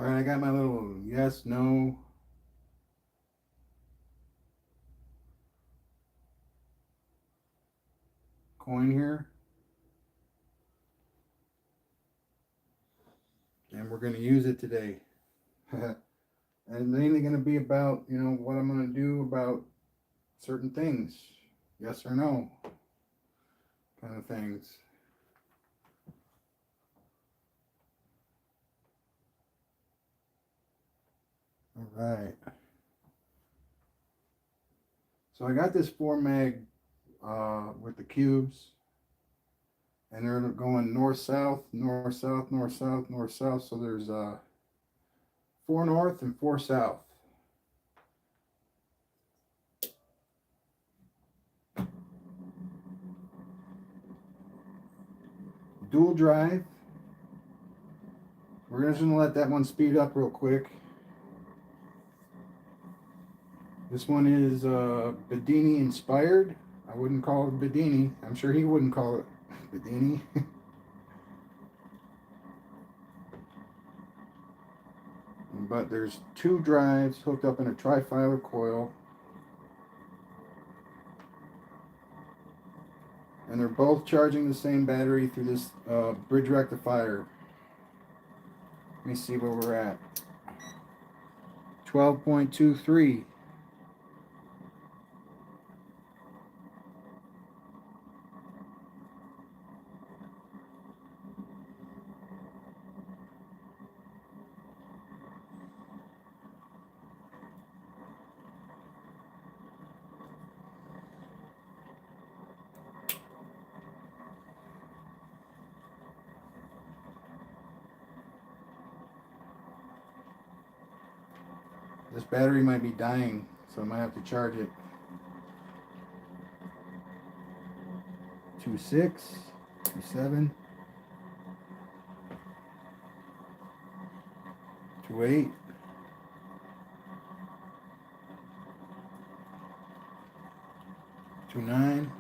All right, I got my little yes, no. Coin here. And we're going to use it today. And it's mainly going to be about, what I'm going to do about certain things. Yes or no kind of things. All right. So I got this 4 meg with the cubes. And they're going north, south, north, south, north, south, north, south. So there's 4 north and 4 south. Dual drive. We're just going to let that one speed up real quick. This one is Bedini inspired. I wouldn't call it Bedini. I'm sure he wouldn't call it Bedini. But there's 2 drives hooked up in a trifilar coil. And they're both charging the same battery through this bridge rectifier. Let me see where we're at. 12.23. This battery might be dying, so I might have to charge it. 2.6, 2.7, 2.8, 2.9.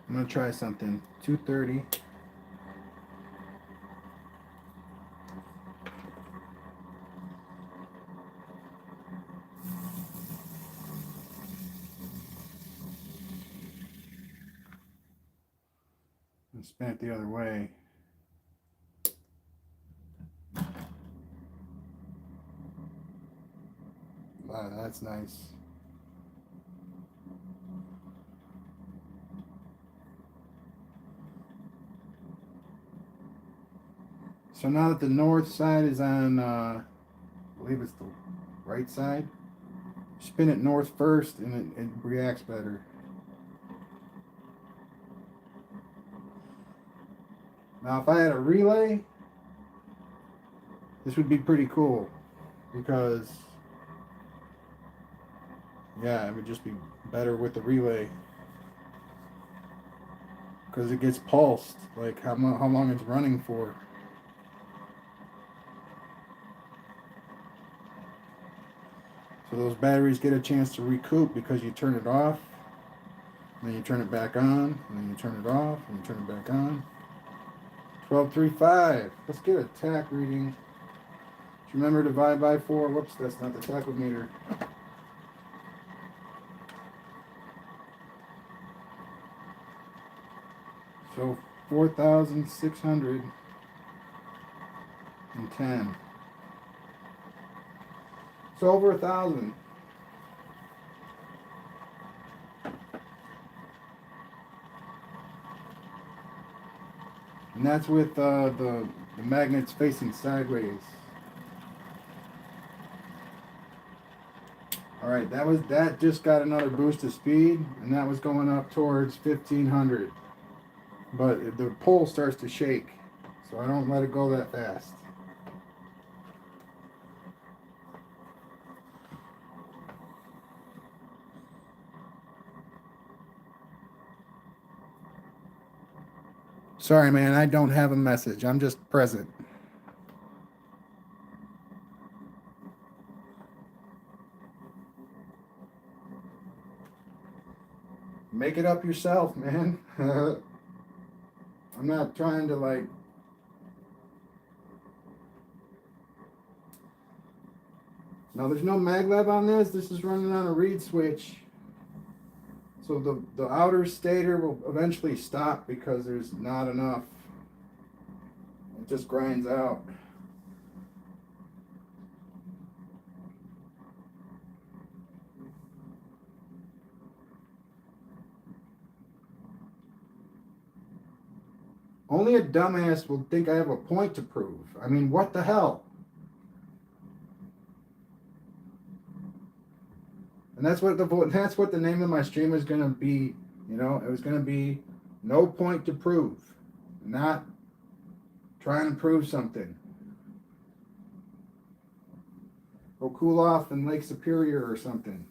I'm gonna try something. 2.30. And spin it the other way. Wow, that's nice. So now that the north side is on, I believe it's the right side, spin it north first and it reacts better. Now if I had a relay, this would be pretty cool because, yeah, it would just be better with the relay because it gets pulsed, like how long it's running for. So those batteries get a chance to recoup because you turn it off, and then you turn it back on, and then you turn it off, and you turn it back on. 12.35. Let's get a tach reading. Just remember to divide by 4. Whoops, that's not the tachometer. So 4,610. So over 1,000. And that's with the magnets facing sideways. All right, that just got another boost of speed, and that was going up towards 1,500. But the pole starts to shake, so I don't let it go that fast. Sorry, man, I don't have a message. I'm just present. Make it up yourself, man. I'm not trying to like. Now there's no maglev on this. This is running on a reed switch. So the outer stator will eventually stop because there's not enough. It just grinds out. Only a dumbass will think I have a point to prove. I mean, what the hell? And that's what the name of my stream is gonna be. You know, it was gonna be no point to prove, not trying to prove something. Go cool off in Lake Superior or something.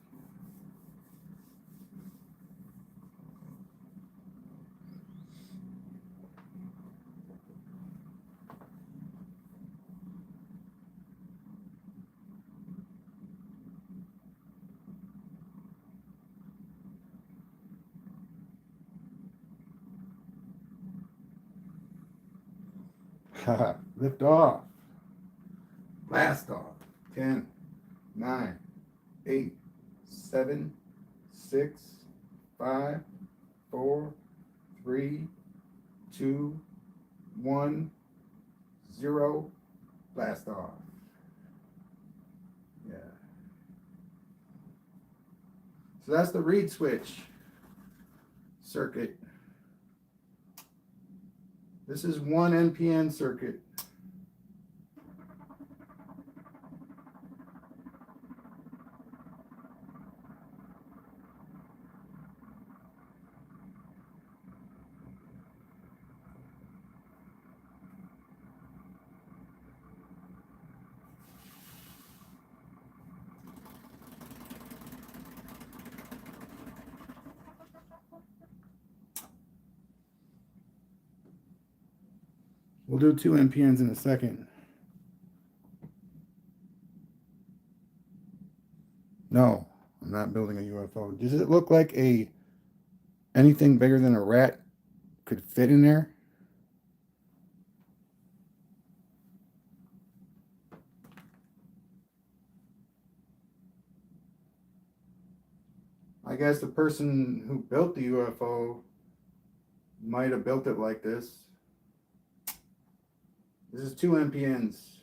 Lift off. Blast off. 10, 9, 8, 7, 6, 5, 4, 3, 2, 1, 0. Blast off. Yeah. So that's the reed switch circuit. This is one NPN circuit. We'll do 2 NPNs in a second. No, I'm not building a UFO. Does it look like anything bigger than a rat could fit in there? I guess the person who built the UFO might have built it like this. This is 2 NPNs.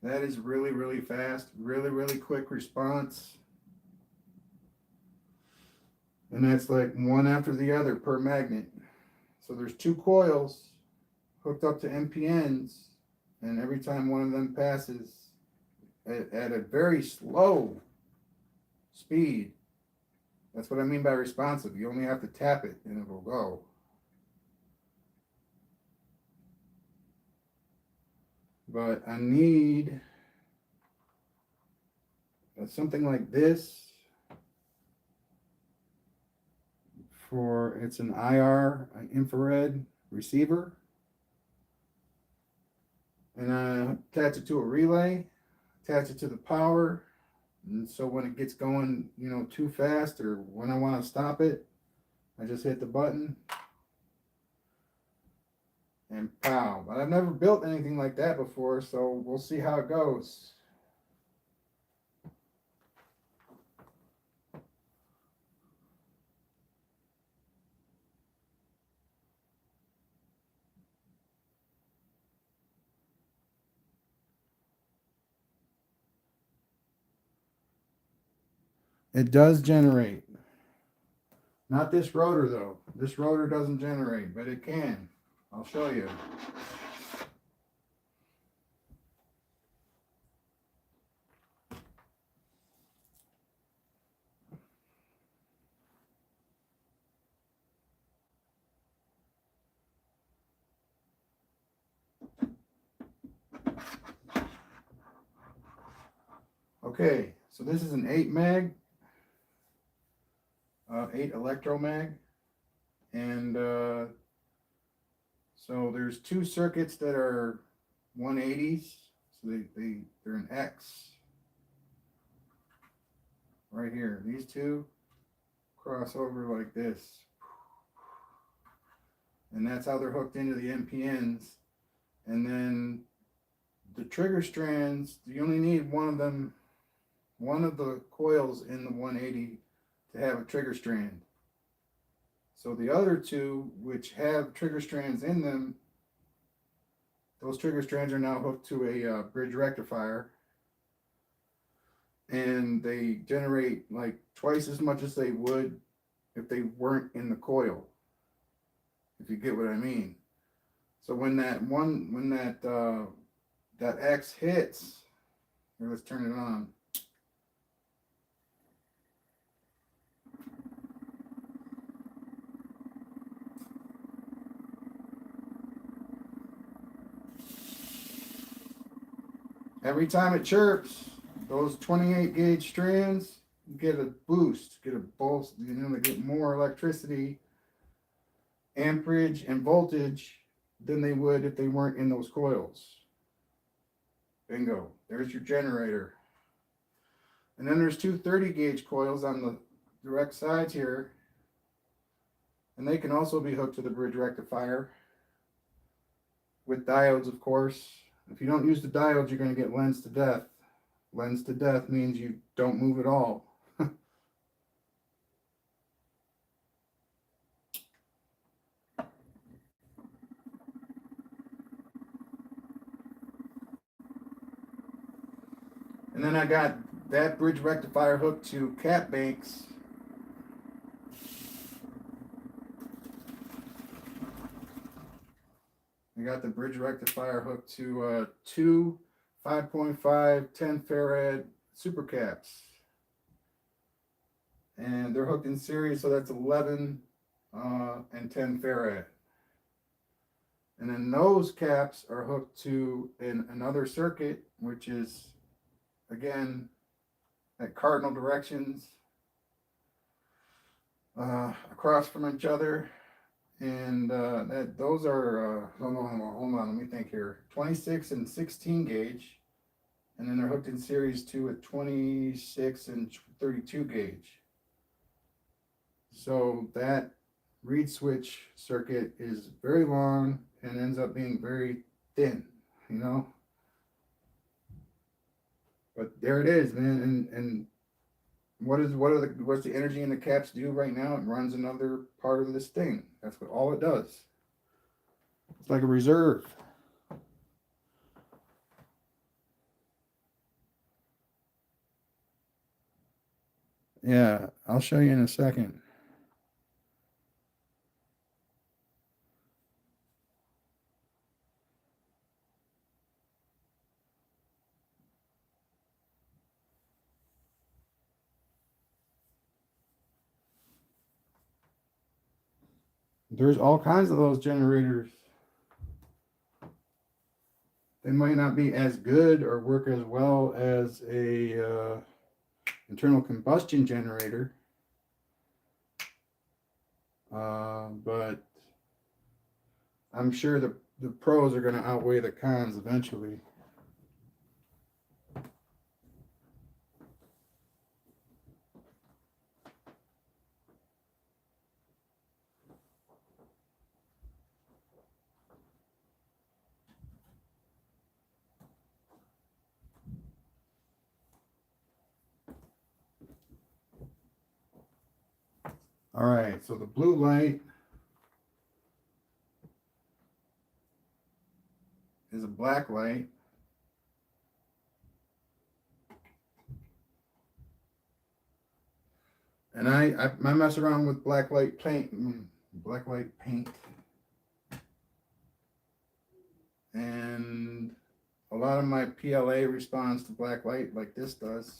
That is really, really fast, really, really quick response. And that's like one after the other per magnet. So there's 2 coils hooked up to NPNs, and every time one of them passes at a very slow speed, that's what I mean by responsive. You only have to tap it and it will go. But I need something like this it's an IR, infrared receiver. And I attach it to a relay, attach it to the power. And so when it gets going, you know, too fast or when I want to stop it, I just hit the button and pow. But I've never built anything like that before, so we'll see how it goes. It does generate. Not this rotor though. This rotor doesn't generate, but it can. I'll show you. Okay, so this is an 8 mag, 8 electro mag, and so there's 2 circuits that are 180s. So they're an X right here. These two cross over like this. And that's how they're hooked into the MPNs. And then the trigger strands, you only need one of them, one of the coils in the 180 to have a trigger strand. So the other two, which have trigger strands in them, those trigger strands are now hooked to a bridge rectifier. And they generate like twice as much as they would if they weren't in the coil. If you get what I mean. So when that X hits, here, let's turn it on. Every time it chirps, those 28 gauge strands get a boost, get a pulse, you know, they get more electricity, amperage, and voltage than they would if they weren't in those coils. Bingo. There's your generator. And then there's two 30 gauge coils on the direct sides here. And they can also be hooked to the bridge rectifier with diodes, of course. If you don't use the diodes, you're going to get lens to death. Lens to death means you don't move at all. And then I got that bridge rectifier hooked to cap banks. I got the bridge rectifier hooked to two 5.5 10 farad super caps. And they're hooked in series, so that's 11 and 10 farad. And then those caps are hooked to another circuit, which is, again, at cardinal directions across from each other. And those are, hold on, let me think here. 26 and 16 gauge. And then they're hooked in series to a 26 and 32 gauge. So that reed switch circuit is very long and ends up being very thin, you know. But there it is, man. And what's the energy in the caps do right now? It runs another part of this thing. That's what all it does. It's like a reserve. Yeah, I'll show you in a second. There's all kinds of those generators. They might not be as good or work as well as a internal combustion generator, but I'm sure the pros are going to outweigh the cons eventually. All right, so the blue light is a black light. And I mess around with black light paint. And a lot of my PLA responds to black light like this does.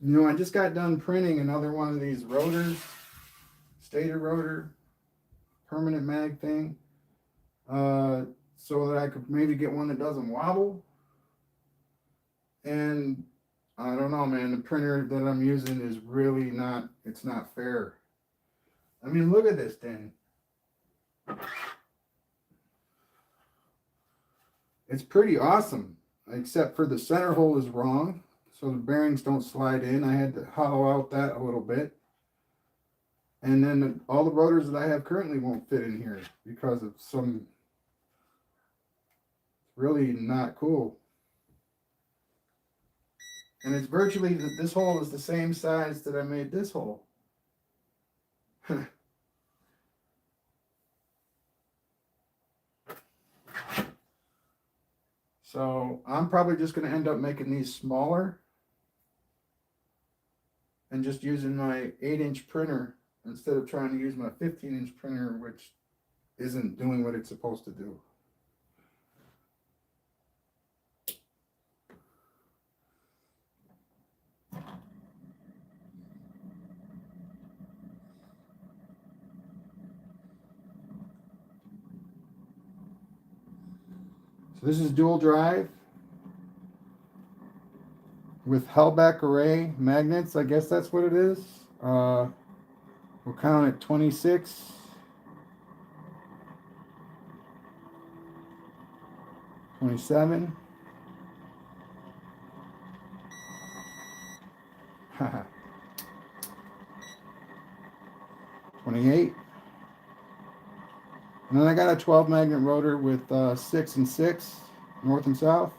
You know, I just got done printing another one of these rotors, stator rotor, permanent mag thing, so that I could maybe get one that doesn't wobble. And I don't know, man, the printer that I'm using is really not, it's not fair. I mean, look at this thing. It's pretty awesome, except for the center hole is wrong, so the bearings don't slide in. I had to hollow out that a little bit. And then all the rotors that I have currently won't fit in here because of some really not cool. And it's virtually, this hole is the same size that I made this hole. So I'm probably just going to end up making these smaller and just using my 8-inch printer instead of trying to use my 15-inch printer, which isn't doing what it's supposed to do. So this is dual drive with Halbach array magnets. I guess that's what it is. We'll count it 26. 27. 28. And then I got a 12 magnet rotor with 6 and 6, north and south.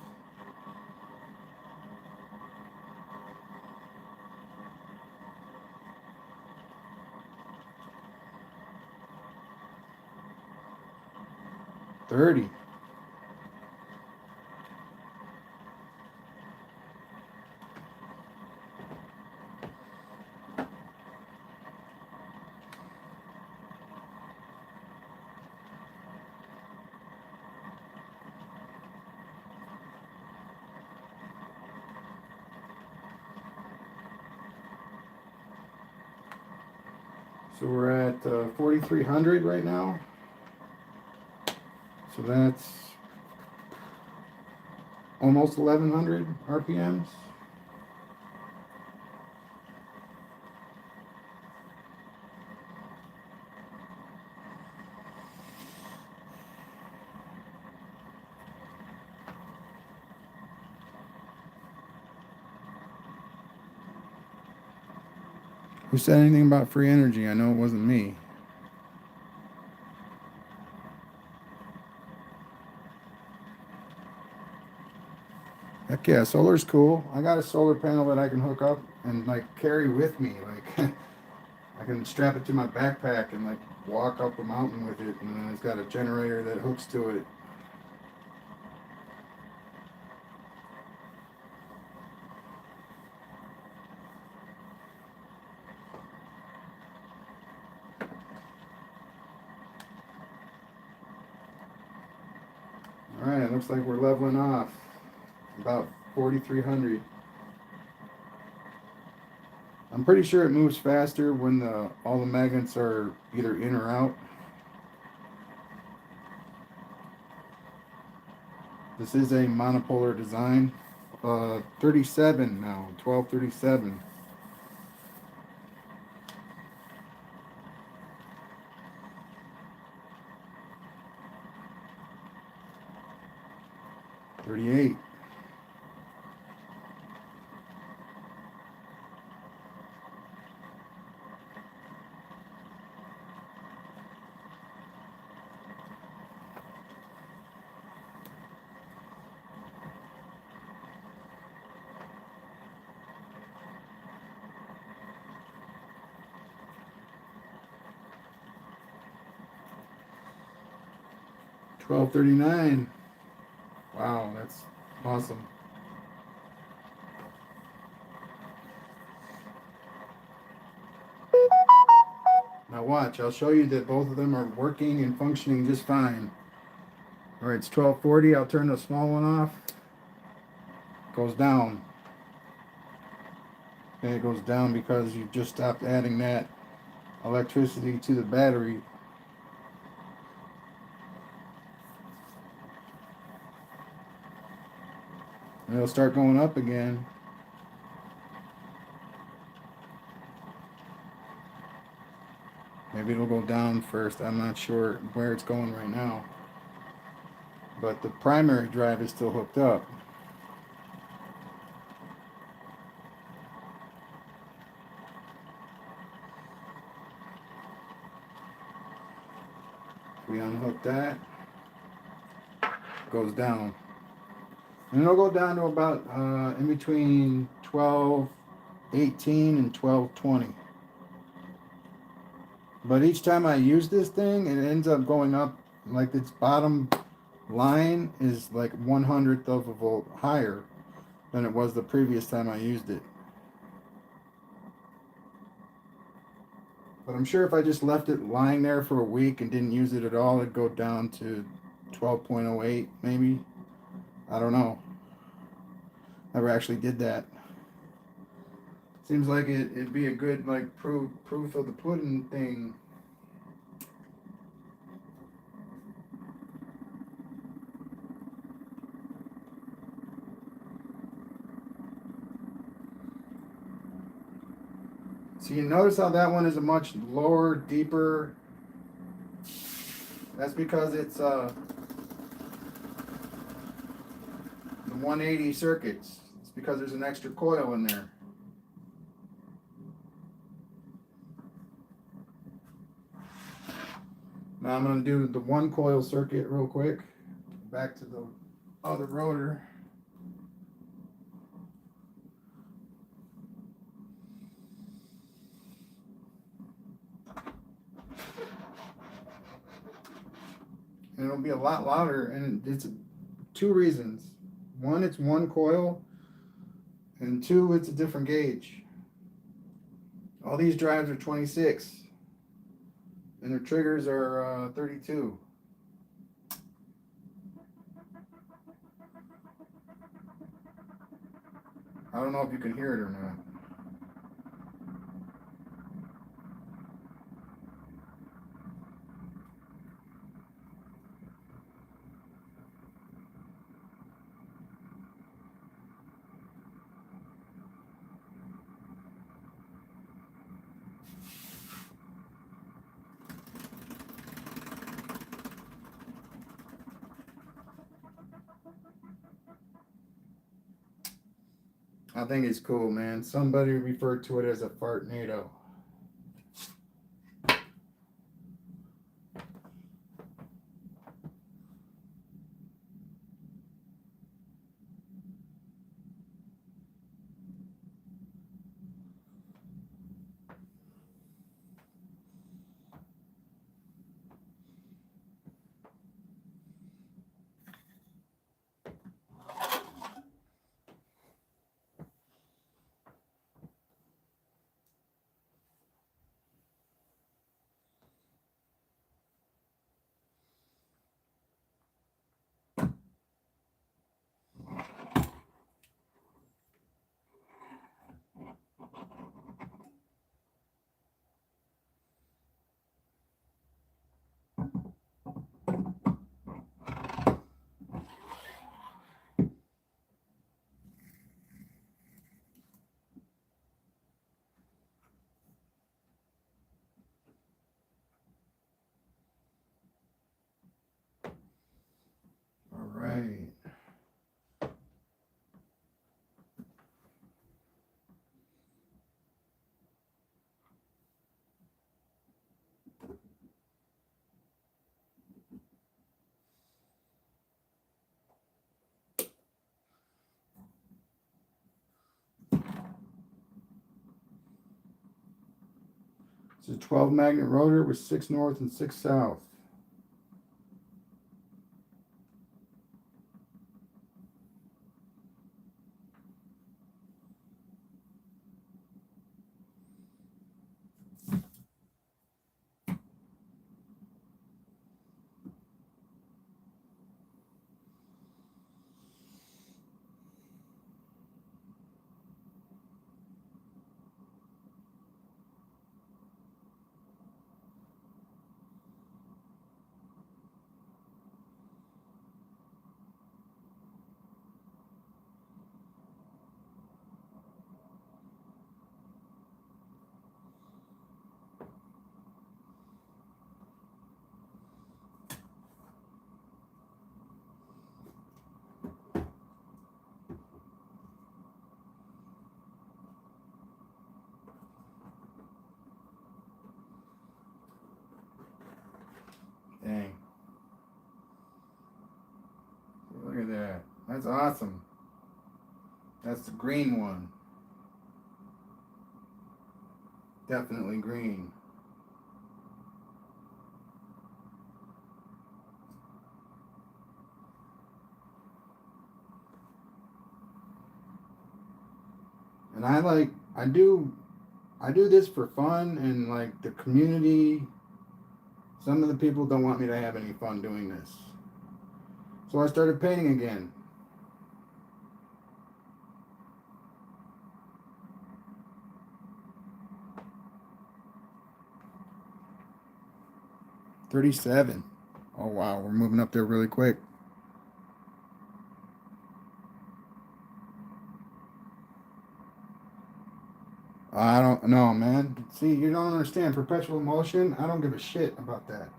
$30. So we're at 4,300 right now. So that's almost 1,100 RPMs. Who said anything about free energy? I know it wasn't me. Heck yeah, solar's cool. I got a solar panel that I can hook up and like carry with me. Like I can strap it to my backpack and like walk up a mountain with it, and then it's got a generator that hooks to it. All right, it looks like we're leveling off. About 4,300. I'm pretty sure it moves faster when all the magnets are either in or out. This is a monopolar design. 37 now, 1237. $38. $12.39. Wow, that's awesome. Now watch, I'll show you that both of them are working and functioning just fine. All right, it's 1240. I'll turn the small one off. Goes down. And it goes down because you just stopped adding that electricity to the battery. And it'll start going up again. Maybe it'll go down first. I'm not sure where it's going right now. But the primary drive is still hooked up. We unhook that. Goes down. And it'll go down to about in between 1218 and 1220. But each time I use this thing, it ends up going up, like its bottom line is like 1/100th of a volt higher than it was the previous time I used it. But I'm sure if I just left it lying there for a week and didn't use it at all, it'd go down to 12.08 maybe. I don't know. Never actually did that. Seems like it'd be a good like proof of the pudding thing. So you notice how that one is a much lower, deeper. That's because it's the 180 circuits. It's because there's an extra coil in there. Now I'm going to do the one coil circuit real quick. Back to the other rotor. And it'll be a lot louder, and it's two reasons. One, it's one coil, and two, it's a different gauge. All these drives are 26, and their triggers are 32. I don't know if you can hear it or not. I think it's cool, man. Somebody referred to it as a fartnado. All right. It's a 12 magnet rotor with 6 north and 6 south. Dang. Look at that. That's awesome. That's the green one. Definitely green. And I do this for fun, and like the community, some of the people don't want me to have any fun doing this. So I started painting again. $37. Oh wow, we're moving up there really quick. I don't know, man. See, you don't understand perpetual motion. I don't give a shit about that.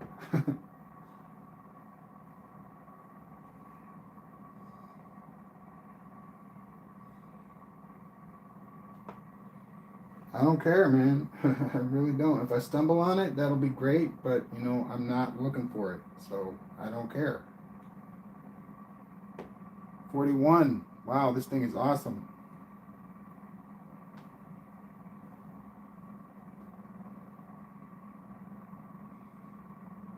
I don't care, man. I really don't. If I stumble on it, that'll be great, but you know, I'm not looking for it, so I don't care. 41. Wow, this thing is awesome.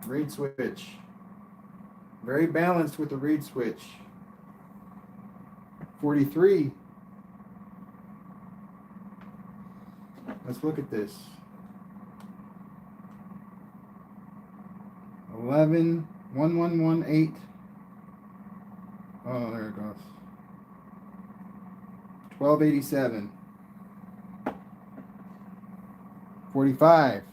Reed switch. Very balanced with the reed switch. 43. Let's look at this. 11, 1118. Oh, there it goes. 1287. 45.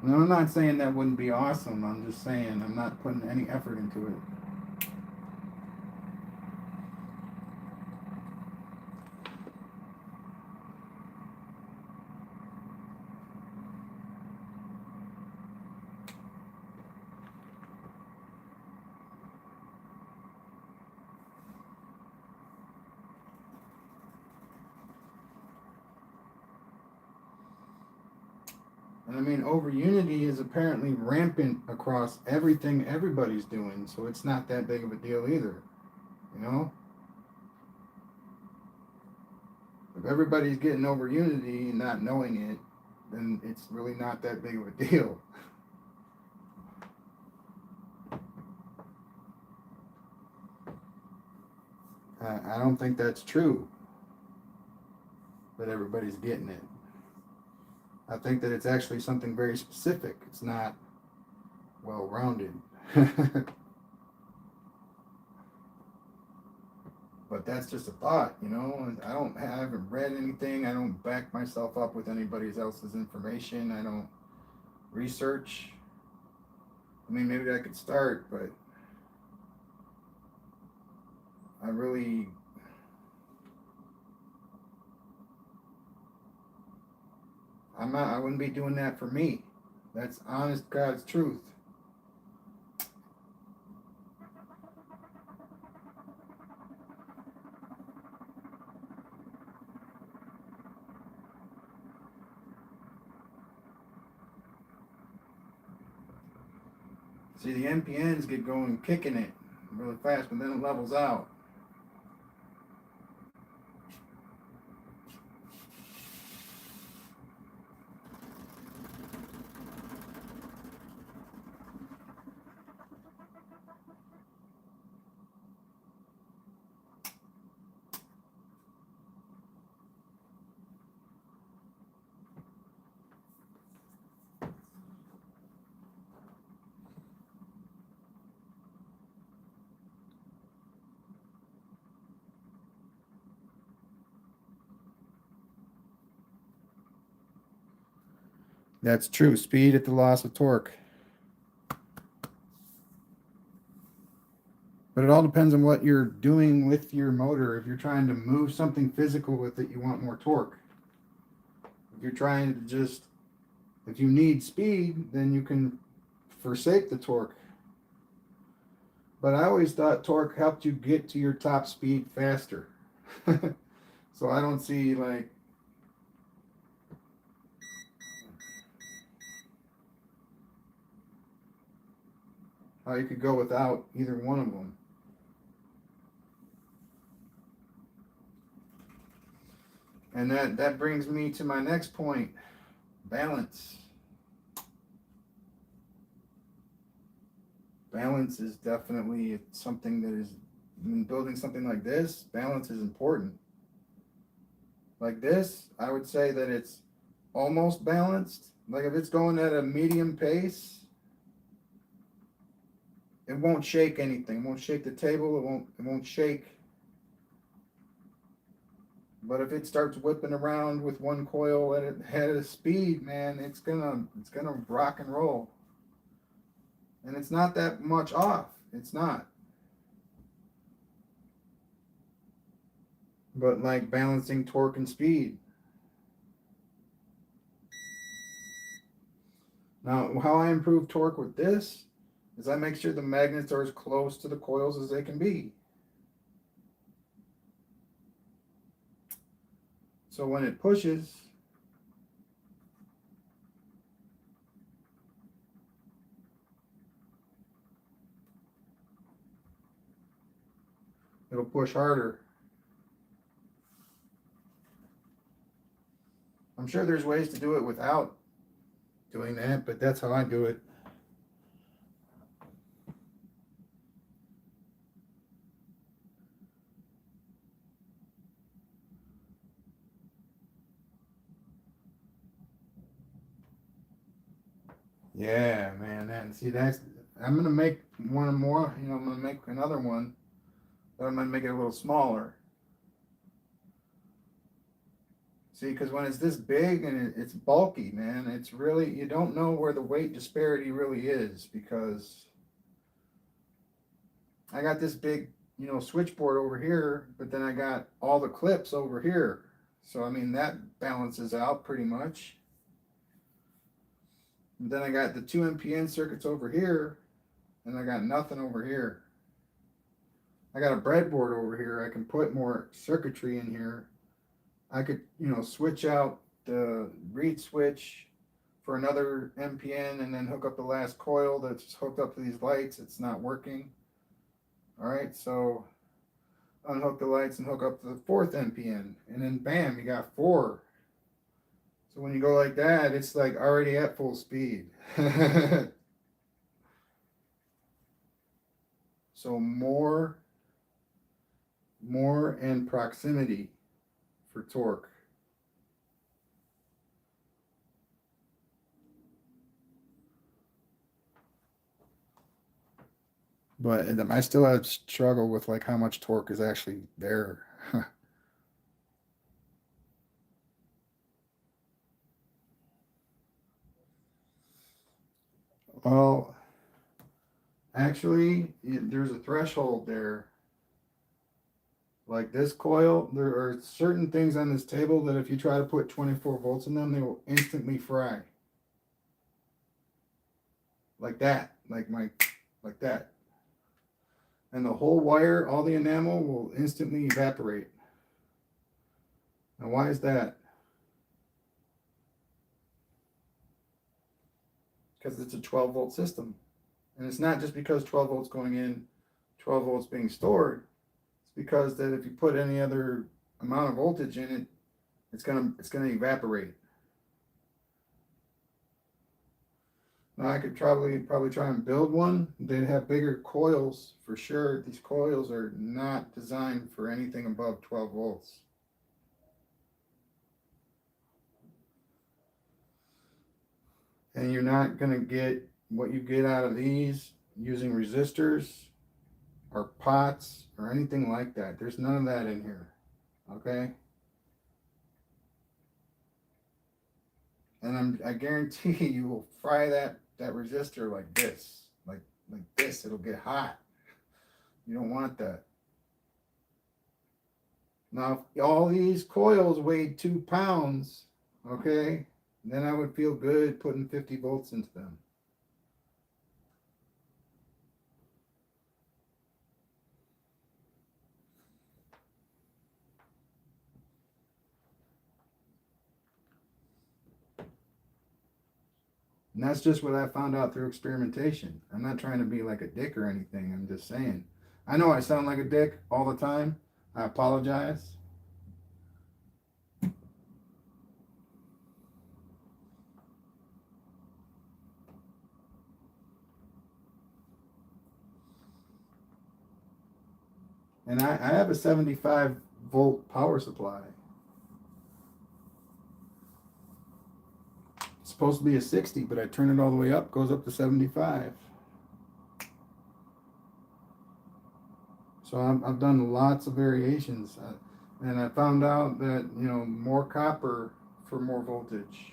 No, I'm not saying that wouldn't be awesome. I'm just saying I'm not putting any effort into it. And I mean, over unity is apparently rampant across everything everybody's doing, so it's not that big of a deal either. You know? If everybody's getting over unity and not knowing it, then it's really not that big of a deal. I don't think that's true, that everybody's getting it. I think that it's actually something very specific. It's not well rounded. But that's just a thought, you know. I haven't read anything. I don't back myself up with anybody else's information. I don't research. I mean, maybe I could start, but I really, I wouldn't be doing that for me. That's honest God's truth. See, the MPNs get going kicking it really fast, but then it levels out. That's true. Speed at the loss of torque. But it all depends on what you're doing with your motor. If you're trying to move something physical with it, you want more torque. If you're trying to just If you need speed, then you can forsake the torque. But I always thought torque helped you get to your top speed faster. So I don't see like how you could go without either one of them. And that brings me to my next point, balance. Balance is definitely something that is, in building something like this, balance is important. Like this, I would say that it's almost balanced. Like if it's going at a medium pace, it won't shake anything. It won't shake the table. It won't shake. But if it starts whipping around with one coil at a speed, man, it's gonna rock and roll. And it's not that much off. It's not. But like balancing torque and speed. Now, how I improve torque with this is I make sure the magnets are as close to the coils as they can be. So when it pushes, it'll push harder. I'm sure there's ways to do it without doing that, but that's how I do it. Yeah, man. And see, I'm gonna make one more. I'm gonna make another one, but I'm gonna make it a little smaller. See, because when it's this big and it's bulky, man, it's really, you don't know where the weight disparity really is, because I got this big, switchboard over here, but then I got all the clips over here. So I mean that balances out pretty much. And then I got the two NPN circuits over here, and I got nothing over here. I got a breadboard over here. I can put more circuitry in here. I could, switch out the reed switch for another NPN and then hook up the last coil that's hooked up to these lights. It's not working. All right, so unhook the lights and hook up the fourth NPN, and then bam, you got four. So when you go like that, it's like already at full speed. So more and proximity for torque. But I still have struggle with like how much torque is actually there. Well, actually, there's a threshold there. Like this coil, there are certain things on this table that if you try to put 24 volts in them, they will instantly fry. Like that, like that. And the whole wire, all the enamel will instantly evaporate. Now, why is that? Because it's a 12-volt system. And it's not just because 12 volts going in, 12 volts being stored. It's because that if you put any other amount of voltage in it, it's gonna evaporate. Now I could probably try and build one. They'd have bigger coils for sure. These coils are not designed for anything above 12 volts. And you're not gonna get what you get out of these using resistors or pots or anything like that. There's none of that in here. Okay? And I guarantee you will fry that resistor like this. Like this, it'll get hot. You don't want that. Now, if all these coils weighed 2 pounds, okay, Then I would feel good putting 50 volts into them. And that's just what I found out through experimentation. I'm not trying to be like a dick or anything. I'm just saying. I know I sound like a dick all the time. I apologize. And I have a 75-volt power supply. It's supposed to be a 60, but I turn it all the way up, goes up to 75. So I've done lots of variations. And I found out that, you know, more copper for more voltage.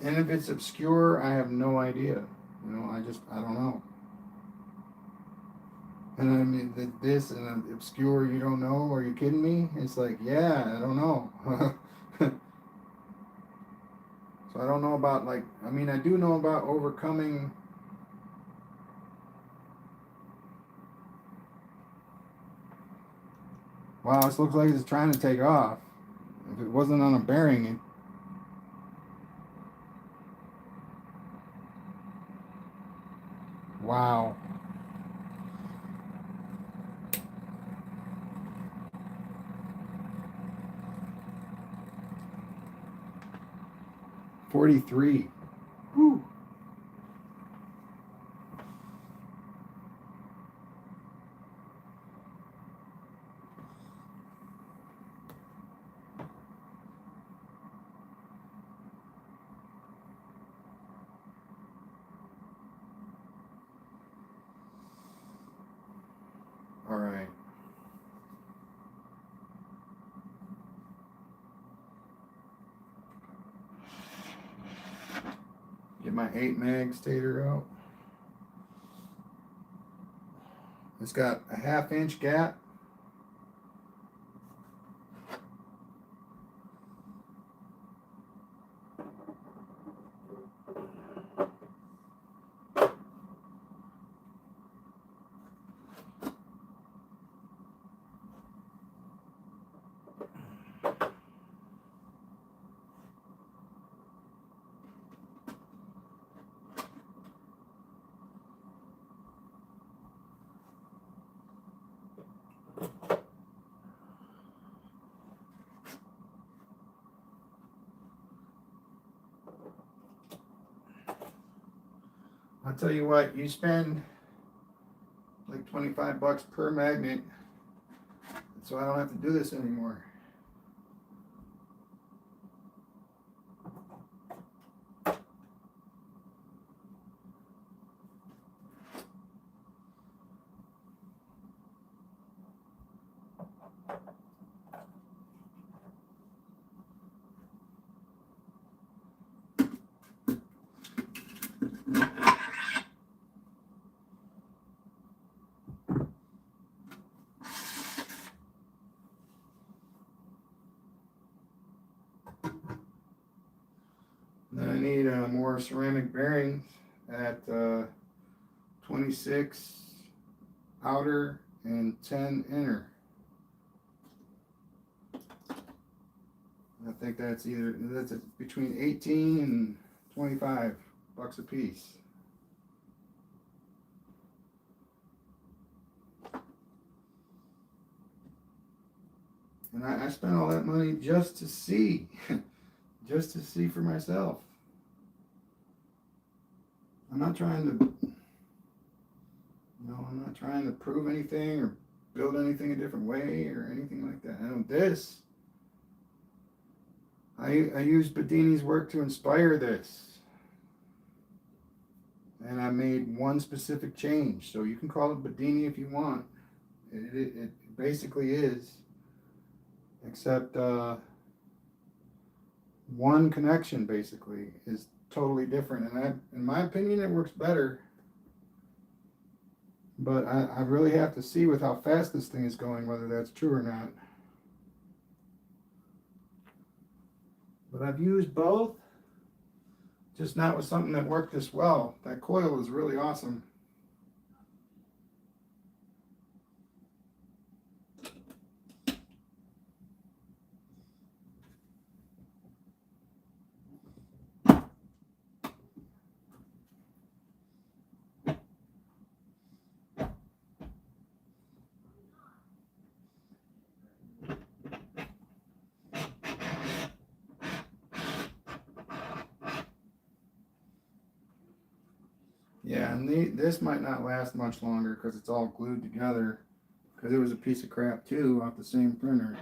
And if it's obscure, I have no idea. You know, I don't know. And I mean, this and obscure, you don't know? Are you kidding me? It's like, yeah, I don't know. So I don't know about, like, I mean, I do know about overcoming. Wow, this looks like it's trying to take off. If it wasn't on a bearing, wow. 43. Whew. All right. Get my 8 mag stator out. It's got a 1/2 inch gap. I'll tell you what, you spend like 25 bucks per magnet, so I don't have to do this anymore. Then I need more ceramic bearings at 26 outer and 10 inner. I think that's between 18 and 25 bucks a piece. And I spent all that money just to see, just to see for myself. I'm not trying to, I'm not trying to prove anything or build anything a different way or anything like that. I used Bedini's work to inspire this. And I made one specific change. So you can call it Bedini if you want. It basically is. Except one connection basically is totally different. And in my opinion, it works better. But I really have to see with how fast this thing is going whether that's true or not. But I've used both, just not with something that worked this well. That coil is really awesome. Yeah, and this might not last much longer because it's all glued together. Because it was a piece of crap too off the same printer.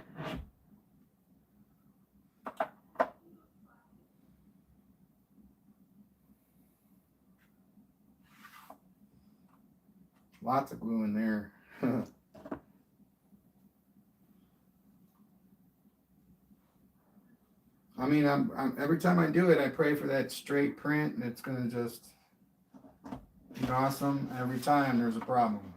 Lots of glue in there. I mean, every time I do it, I pray for that straight print, and it's gonna just be awesome. Every time there's a problem.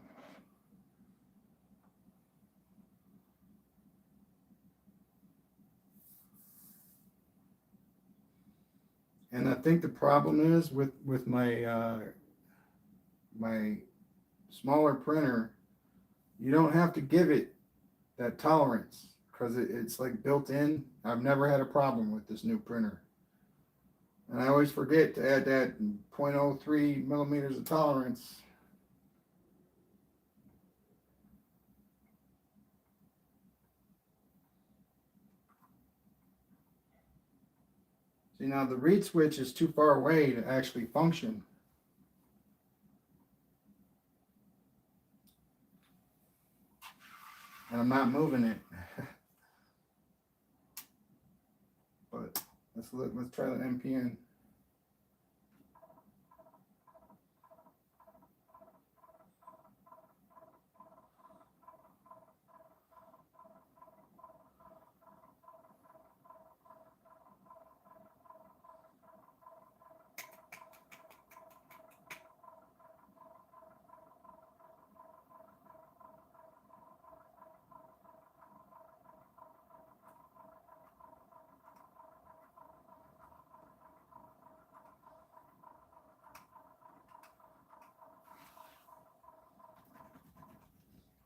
And I think the problem is with my my smaller printer, you don't have to give it that tolerance because it's like built in. I've never had a problem with this new printer. And I always forget to add that 0.03 millimeters of tolerance. See, now the reed switch is too far away to actually function. And I'm not moving it. But let's try the MPN.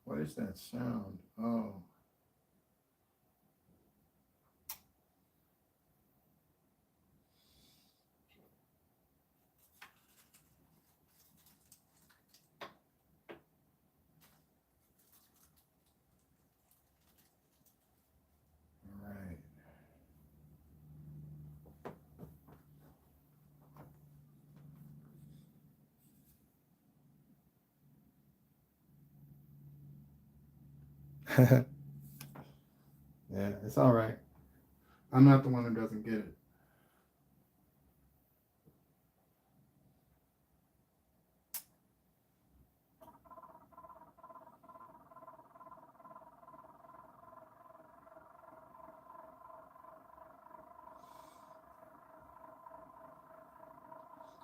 What is that sound? Oh. All right. Yeah, it's all right. I'm not the one who doesn't get it.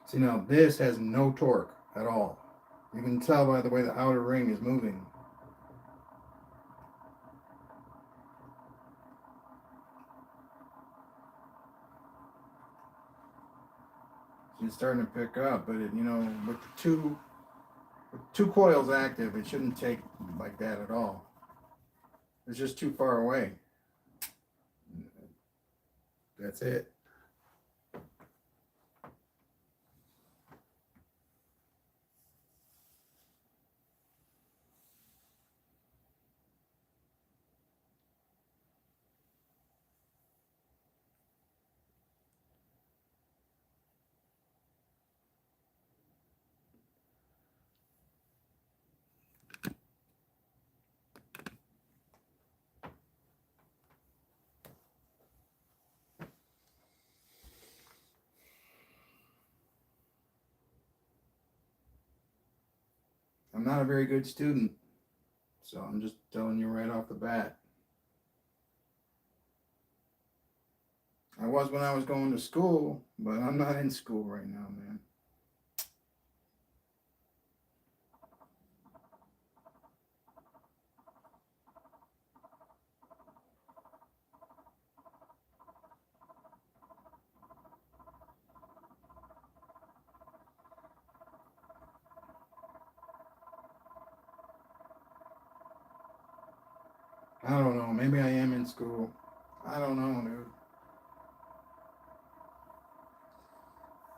See, now this has no torque at all. You can tell by the way the outer ring is moving. It's starting to pick up, but with two coils active, it shouldn't take like that at all. It's just too far away. That's it. I'm not a very good student, so I'm just telling you right off the bat. I was when I was going to school, but I'm not in school right now, man. I don't know. Maybe I am in school. I don't know, dude.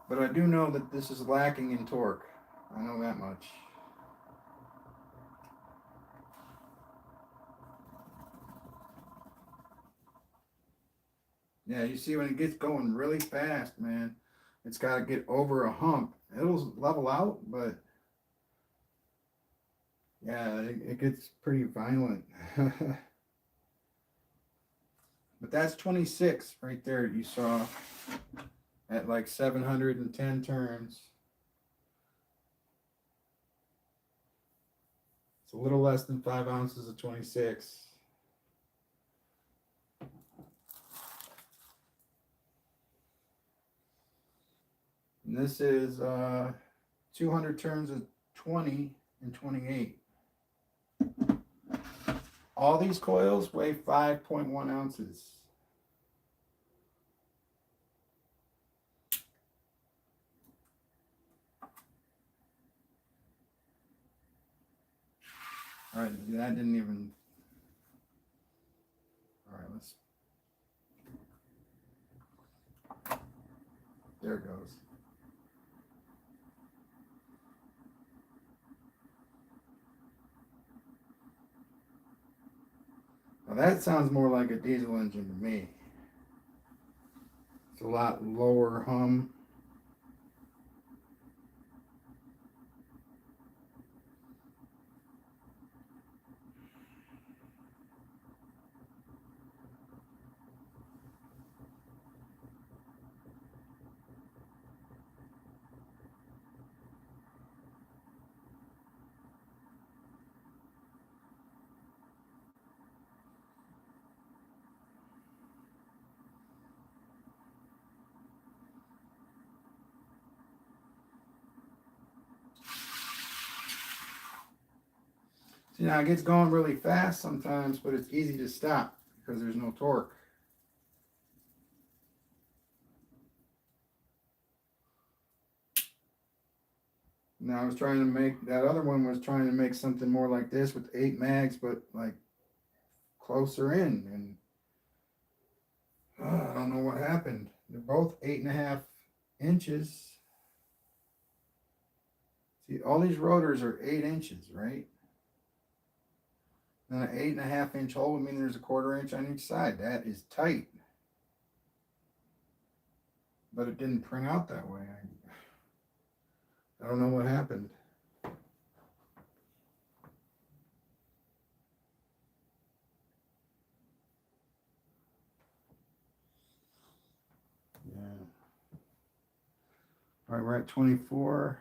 But I do know that this is lacking in torque. I know that much. Yeah, you see when it gets going really fast, man, it's got to get over a hump. It'll level out, but yeah, it gets pretty violent. But that's 26 right there you saw at like 710 turns. It's a little less than 5 ounces of 26. And this is 200 turns of 20 and 28. All these coils weigh 5.1 ounces. All right, that didn't even. All right, let's. There it goes. Now that sounds more like a diesel engine to me. It's a lot lower hum. See, now it gets going really fast sometimes, but it's easy to stop because there's no torque. Now I was trying to make, that other one was trying to make something more like this with 8 mags, but like closer in, and I don't know what happened. They're both 8.5 inches. See, all these rotors are 8 inches, right? Then an 8.5 inch hole would mean there's a 1/4 inch on each side. That is tight. But it didn't print out that way. I don't know what happened. Yeah. All right, we're at 24.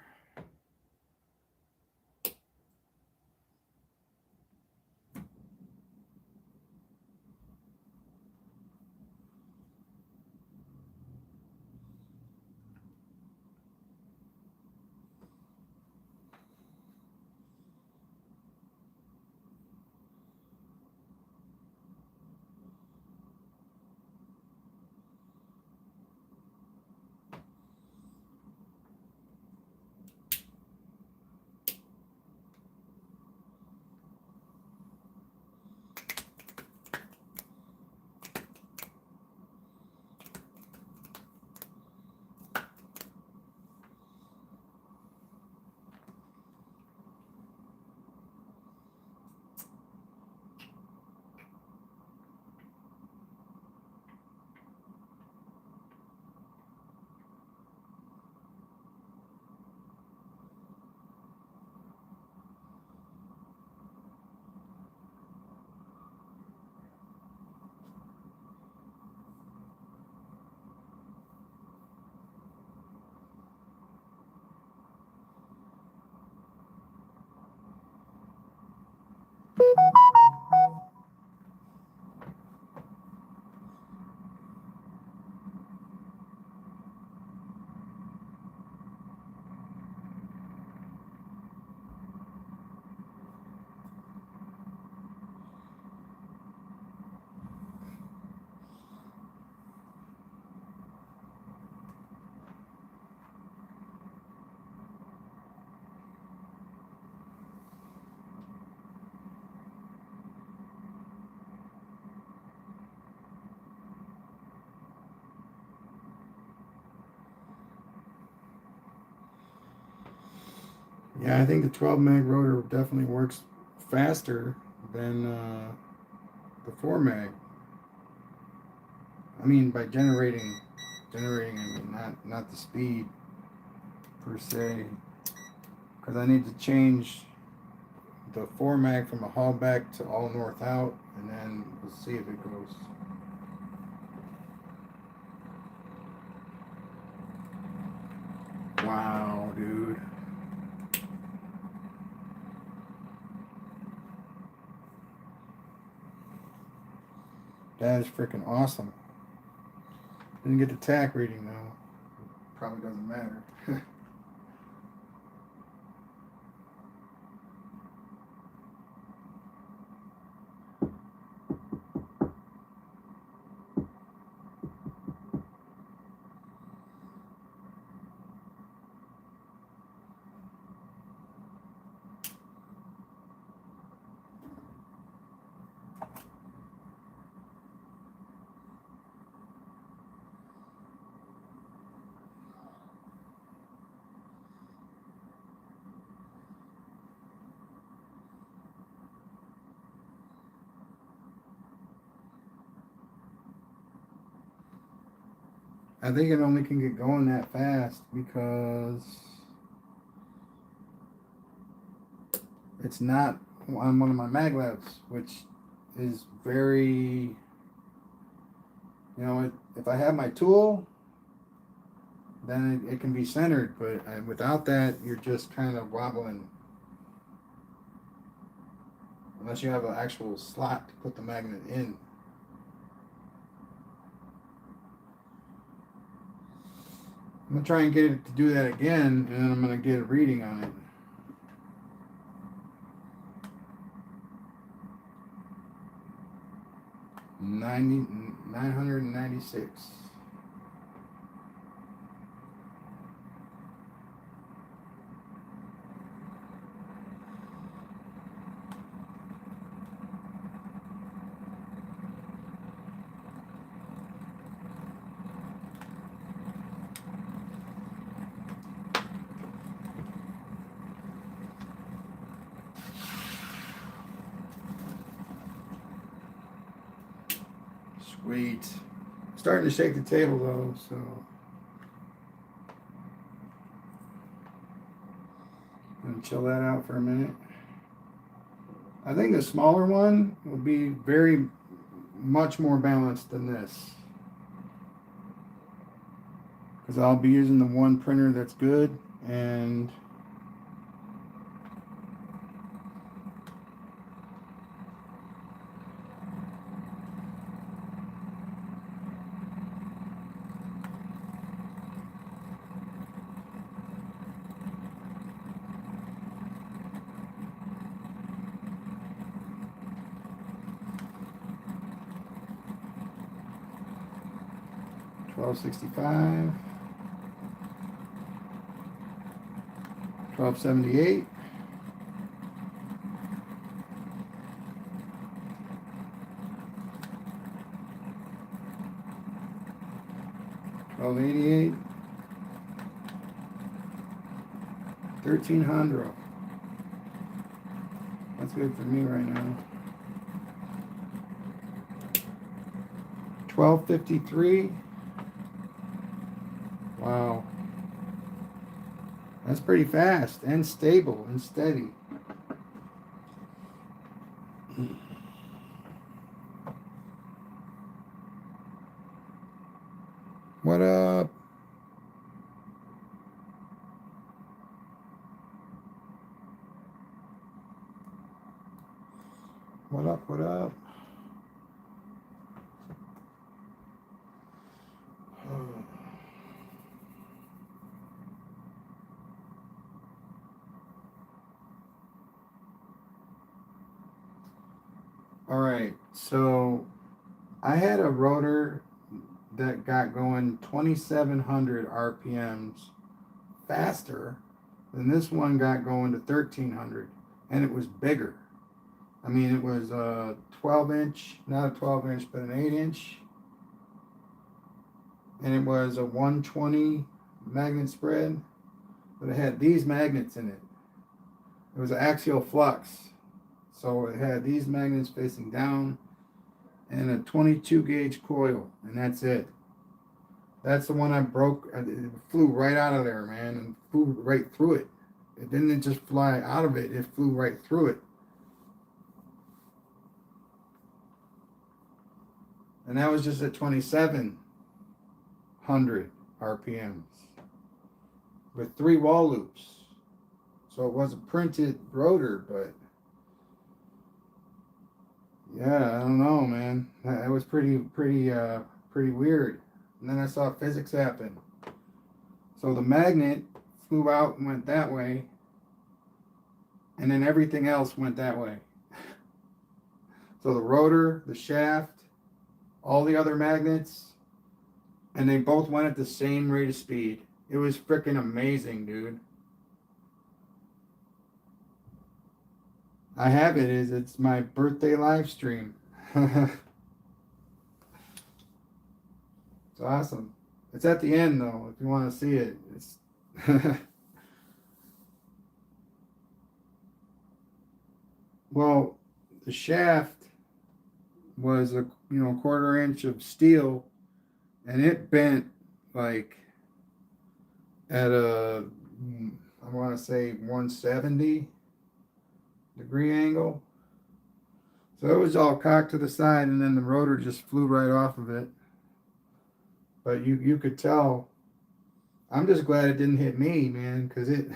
Yeah, I think the 12 mag rotor definitely works faster than the 4 mag. I mean, by generating, I mean, not the speed per se, because I need to change the 4 mag from a Halbach to all north out, and then we'll see if it goes. Wow, dude. That is freaking awesome. Didn't get the tack reading though. Probably doesn't matter. I think it only can get going that fast because it's not on one of my maglevs, which is very, you know, if I have my tool, then it can be centered, but without that, you're just kind of wobbling. Unless you have an actual slot to put the magnet in. I'm going to try and get it to do that again, and then I'm going to get a reading on it. $996. Sweet. Starting to shake the table though, so I'm gonna chill that out for a minute. I think the smaller one will be very much more balanced than this, because I'll be using the one printer that's good, and $12.65, $12.78, $12.88, $13.00. That's good for me right now. $12.53. Wow. That's pretty fast and stable and steady. What up? What up, what up? All right, so I had a rotor that got going 2,700 RPMs faster than this one got going to 1,300, and it was bigger. I mean, it was a 12-inch, not a 12-inch, but an 8-inch, and it was a 120 magnet spread, but it had these magnets in it. It was axial flux, so it had these magnets facing down and a 22 gauge coil, and that's it. That's the one I broke. It flew right out of there, man, and flew right through it. It didn't just fly out of it, it flew right through it. And that was just at 2,700 RPMs with 3 wall loops. So it was a printed rotor, but yeah, I don't know, man. That was pretty weird. And then I saw physics happen. So the magnet flew out and went that way, and then everything else went that way. So the rotor, the shaft, all the other magnets, and they both went at the same rate of speed. It was freaking amazing, dude. I have it. It's my birthday live stream. It's awesome. It's at the end though, if you want to see it. It's well, the shaft was a 1/4 inch of steel, and it bent like at a, I want to say 170-degree angle. So it was all cocked to the side, and then the rotor just flew right off of it. But you could tell. I'm just glad it didn't hit me, man, because it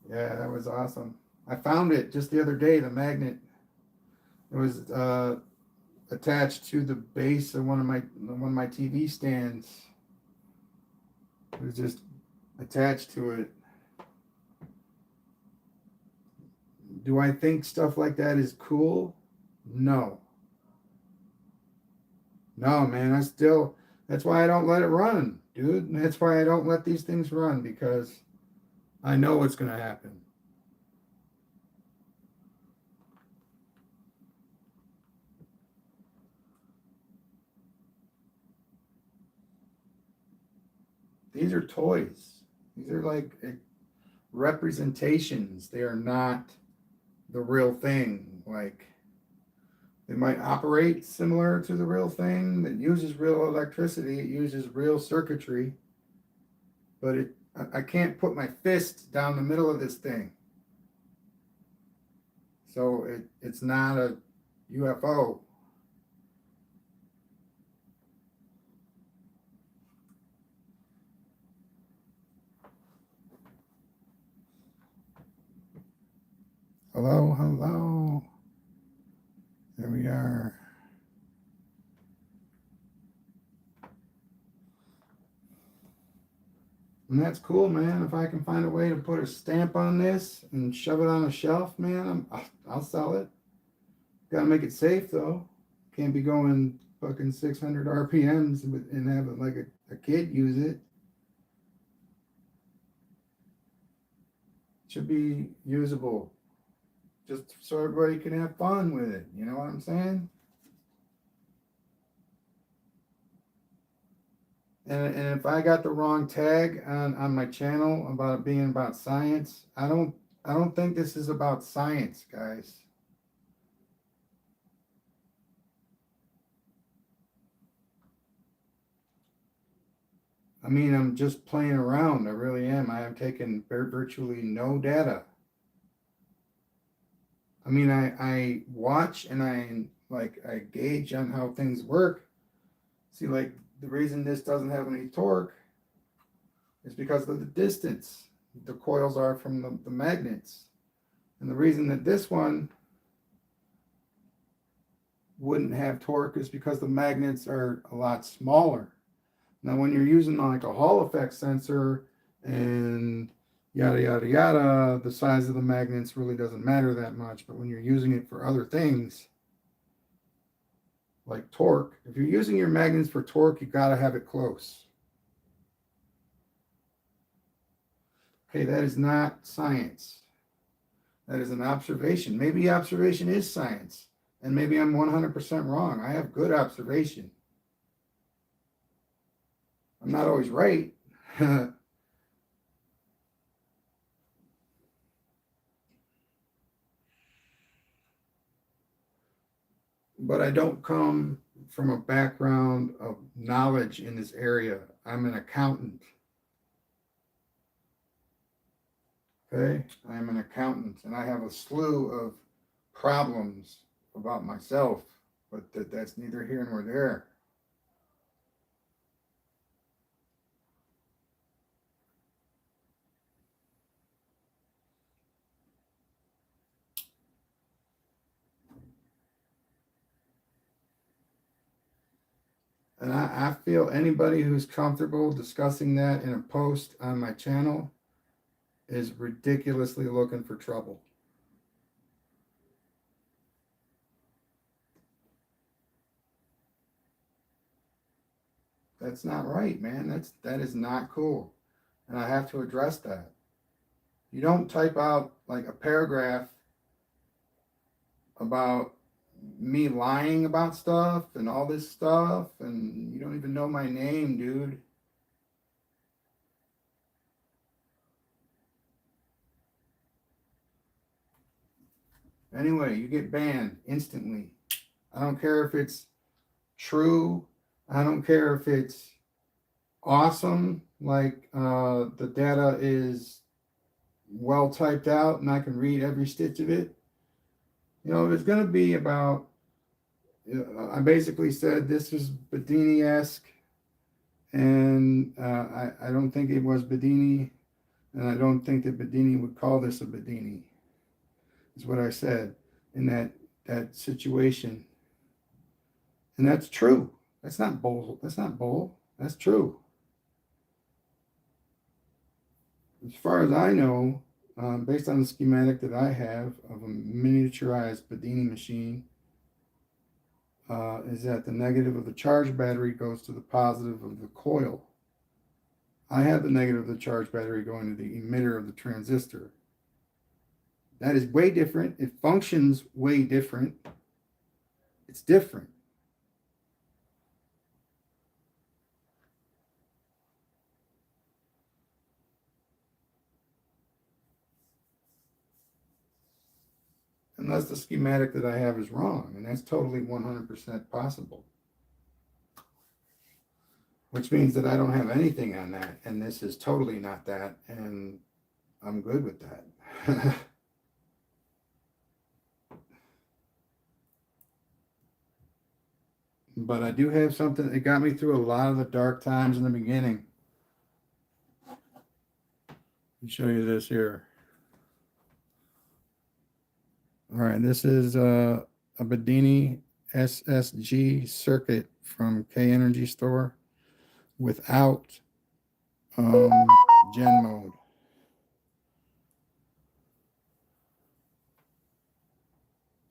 yeah, that was awesome. I found it just the other day, the magnet. It was attached to the base of one of my TV stands. It was just attached to it. Do I think stuff like that is cool? No. No, man, that's why I don't let it run, dude. That's why I don't let these things run, because I know what's going to happen. These are toys. These are like representations. They are not the real thing. Like, they might operate similar to the real thing that uses real electricity. It uses real circuitry. But I can't put my fist down the middle of this thing. So it's not a UFO. Hello, hello. There we are. And that's cool, man. If I can find a way to put a stamp on this and shove it on a shelf, man, I'll sell it. Gotta make it safe, though. Can't be going fucking 600 RPMs and have it like a kid use it. Should be usable. Just so everybody can have fun with it. You know what I'm saying? And if I got the wrong tag on my channel about it being about science, I don't think this is about science, guys. I mean, I'm just playing around. I really am. I have taken virtually no data. I mean, I watch and I gauge on how things work. See, like, the reason this doesn't have any torque is because of the distance the coils are from the magnets. And the reason that this one wouldn't have torque is because the magnets are a lot smaller. Now, when you're using like a Hall effect sensor and yada, yada, yada, the size of the magnets really doesn't matter that much. But when you're using it for other things, like torque, if you're using your magnets for torque, you got to have it close. Okay, that is not science. That is an observation. Maybe observation is science, and maybe I'm 100% wrong. I have good observation. I'm not always right. But I don't come from a background of knowledge in this area. I'm an accountant. Okay, I'm an accountant, and I have a slew of problems about myself, but that's neither here nor there. And I feel anybody who's comfortable discussing that in a post on my channel is ridiculously looking for trouble. That's not right, man. That is not cool. And I have to address that. You don't type out like a paragraph about me lying about stuff and all this stuff, and you don't even know my name, dude. Anyway, you get banned instantly. I don't care if it's true. I don't care if it's awesome, like the data is well typed out and I can read every stitch of it. You know, it's going to be about, I basically said this was Bedini-esque, and I don't think it was Bedini, and I don't think that Bedini would call this a Bedini, is what I said in that situation. And that's true. That's not bull. That's not bull. That's true. As far as I know, based on the schematic that I have of a miniaturized Bedini machine, is that the negative of the charge battery goes to the positive of the coil. I have the negative of the charge battery going to the emitter of the transistor. That is way different. It functions way different. It's different. Unless the schematic that I have is wrong, and that's totally 100% possible. Which means that I don't have anything on that, and this is totally not that, and I'm good with that. But I do have something that got me through a lot of the dark times in the beginning. Let me show you this here. All right, this is a Bedini SSG circuit from K Energy Store without gen mode.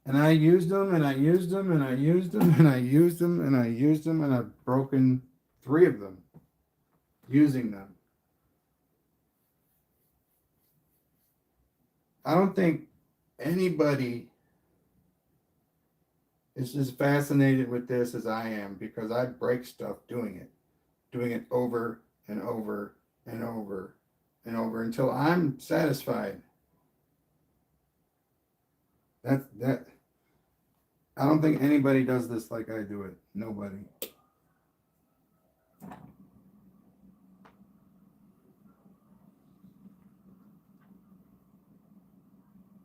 And I used them, and I used them, and I used them, and I used them, and I used them, and I've broken 3 of them using them. I don't think anybody is as fascinated with this as I am, because I break stuff doing it over and over and over and over until I'm satisfied. That I don't think anybody does this like I do it. Nobody.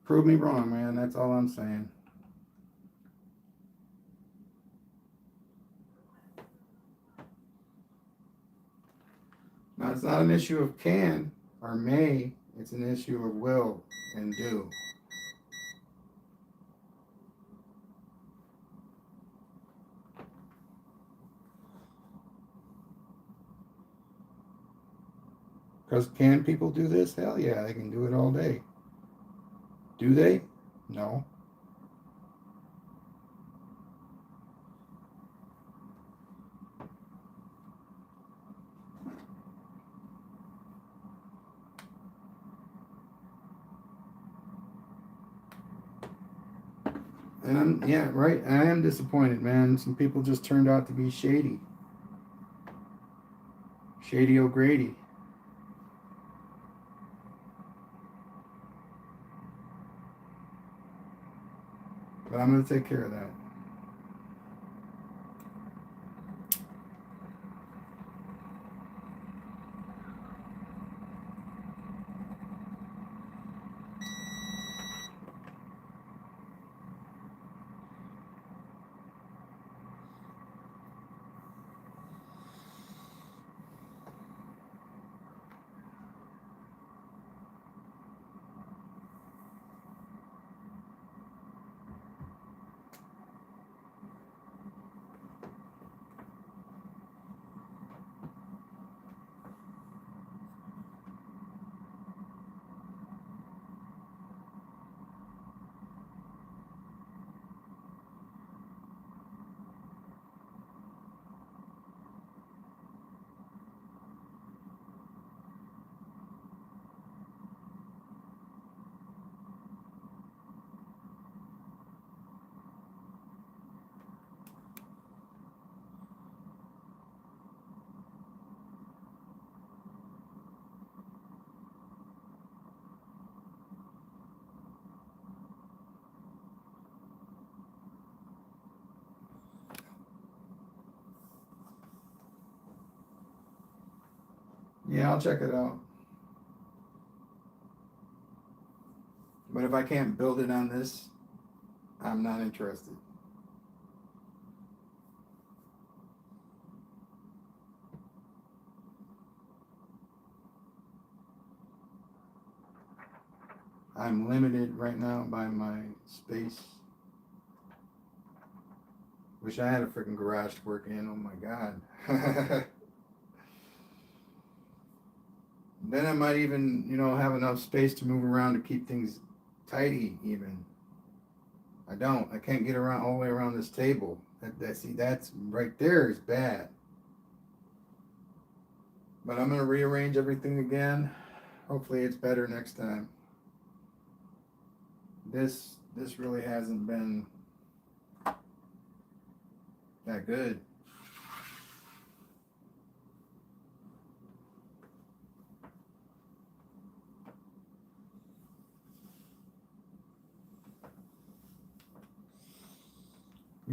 Prove me wrong, man. That's all I'm saying. Now, it's not an issue of can or may. It's an issue of will and do. Because can people do this? Hell yeah, they can do it all day. Do they? No. And yeah, right. I am disappointed, man. Some people just turned out to be shady. Shady O'Grady. But I'm going to take care of that. Yeah, I'll check it out. But if I can't build it on this, I'm not interested. I'm limited right now by my space. Wish I had a freaking garage to work in. Oh my God. Then I might even, have enough space to move around to keep things tidy even. I don't. I can't get around all the way around this table. See, that's right there is bad. But I'm gonna rearrange everything again. Hopefully it's better next time. This really hasn't been that good.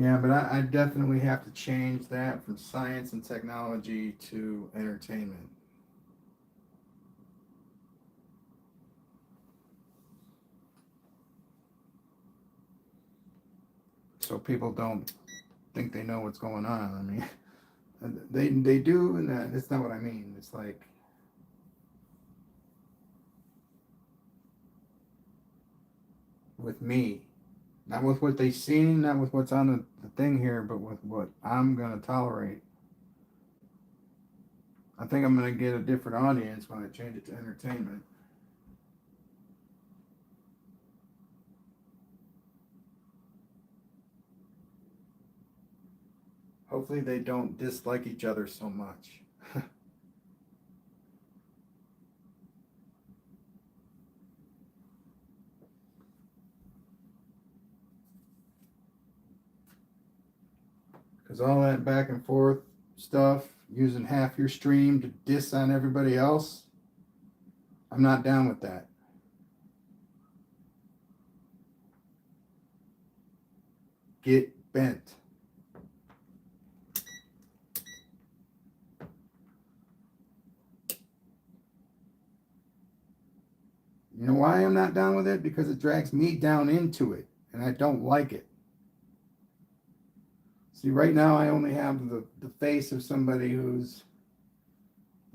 Yeah, but I definitely have to change that from science and technology to entertainment. So people don't think they know what's going on. I mean, they do, and that's not what I mean. It's like with me, not with what they've seen, not with what's on the thing here, but with what I'm gonna tolerate. I think I'm gonna get a different audience when I change it to entertainment. Hopefully they don't dislike each other so much. Because all that back and forth stuff, using half your stream to diss on everybody else, I'm not down with that. Get bent. You know why I'm not down with it? Because it drags me down into it, and I don't like it. See, right now I only have the face of somebody who's,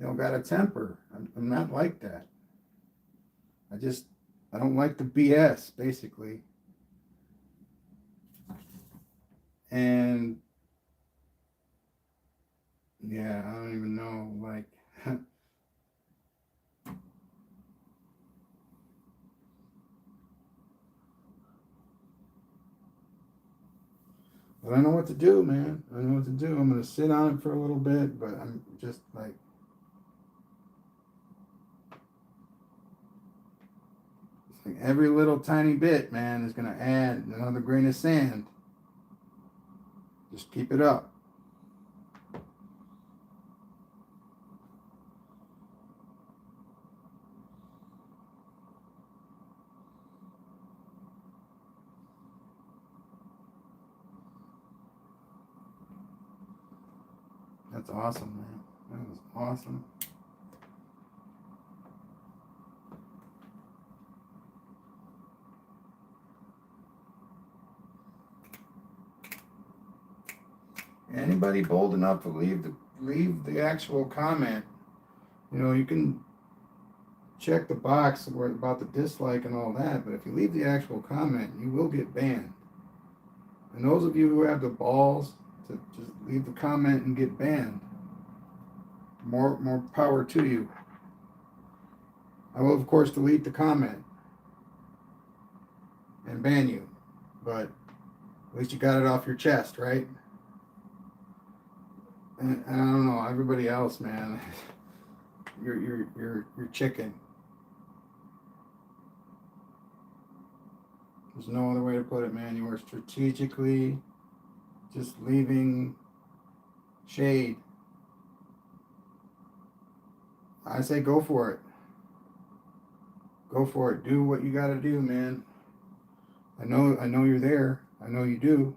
got a temper. I'm not like that. I don't like the BS, basically. And yeah, I don't even know, like, But I know what to do, man. I know what to do. I'm going to sit on it for a little bit, but I'm just like, it's like every little tiny bit, man, is going to add another grain of sand. Just keep it up. That's awesome, man. That was awesome. Anybody bold enough to leave the actual comment, you know, you can check the box where about the dislike and all that, but if you leave the actual comment, you will get banned. And those of you who have the balls to just leave the comment and get banned, more power to you. I will, of course, delete the comment and ban you, but at least you got it off your chest, right? And I don't know, everybody else, man, you're chicken. There's no other way to put it, man. You are strategically just leaving shade. I say go for it. Go for it. Do what you got to do, man. I know you're there. I know you do.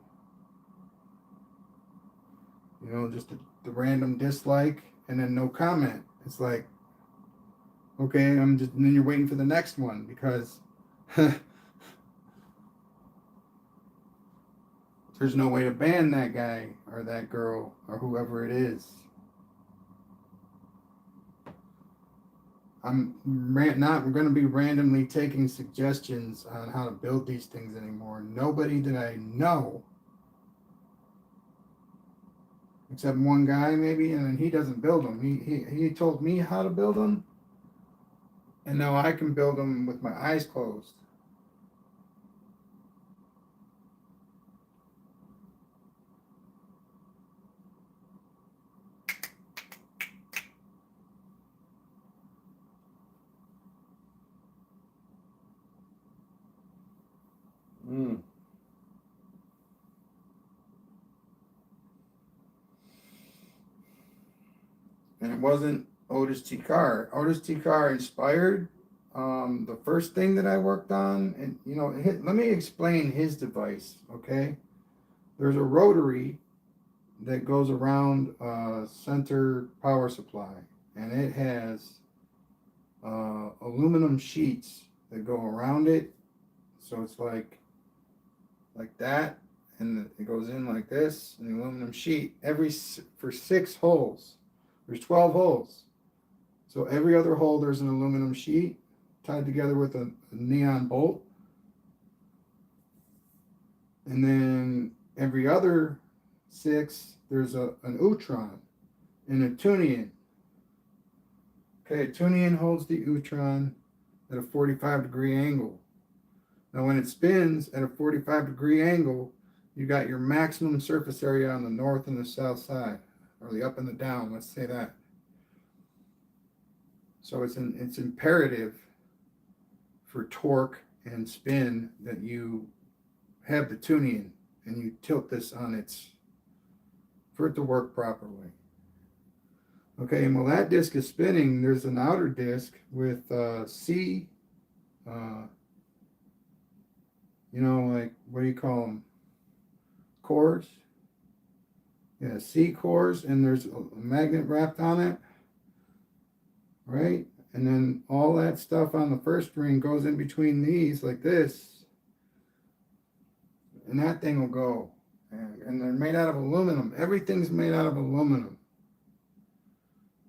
You know, just the random dislike and then no comment. It's like, okay, and then you're waiting for the next one because there's no way to ban that guy or that girl or whoever it is. I'm not going to be randomly taking suggestions on how to build these things anymore. Nobody that I know, except one guy maybe, and he doesn't build them. He told me how to build them, and now I can build them with my eyes closed. And it wasn't Otis T. Carr. Otis T. Carr inspired the first thing that I worked on. And, you know, let me explain his device, okay? There's a rotary that goes around center power supply. And it has aluminum sheets that go around it. So it's like that. And it goes in like this, an aluminum sheet, for 6 holes. There's 12 holes. So every other hole, there's an aluminum sheet tied together with a neon bolt. And then every other 6, there's an Utron and a Tunian. Okay, a Tunian holds the Utron at a 45-degree angle. Now when it spins at a 45-degree angle, you got your maximum surface area on the north and the south side, or the up and the down, let's say that. So it's imperative for torque and spin that you have the tuning and you tilt this on its, for it to work properly. Okay, and while that disc is spinning, there's an outer disc with C, you know, like, what do you call them? Cores? Yeah, C cores, and there's a magnet wrapped on it, right? And then all that stuff on the first ring goes in between these like this, and that thing will go. And they're made out of aluminum. Everything's made out of aluminum.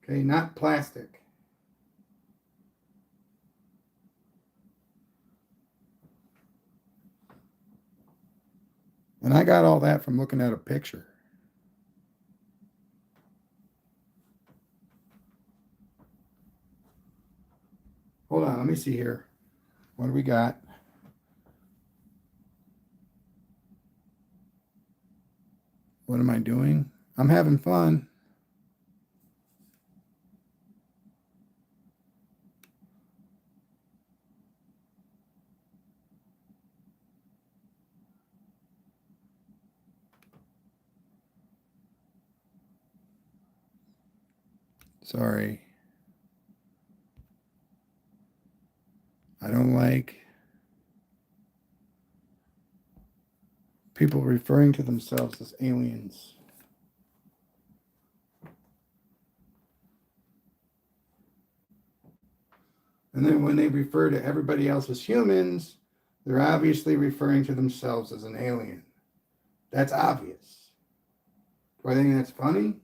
Okay, not plastic. And I got all that from looking at a picture. Hold on, let me see here. What do we got? What am I doing? I'm having fun. Sorry. I don't like people referring to themselves as aliens. And then when they refer to everybody else as humans, they're obviously referring to themselves as an alien. That's obvious. Do I think that's funny?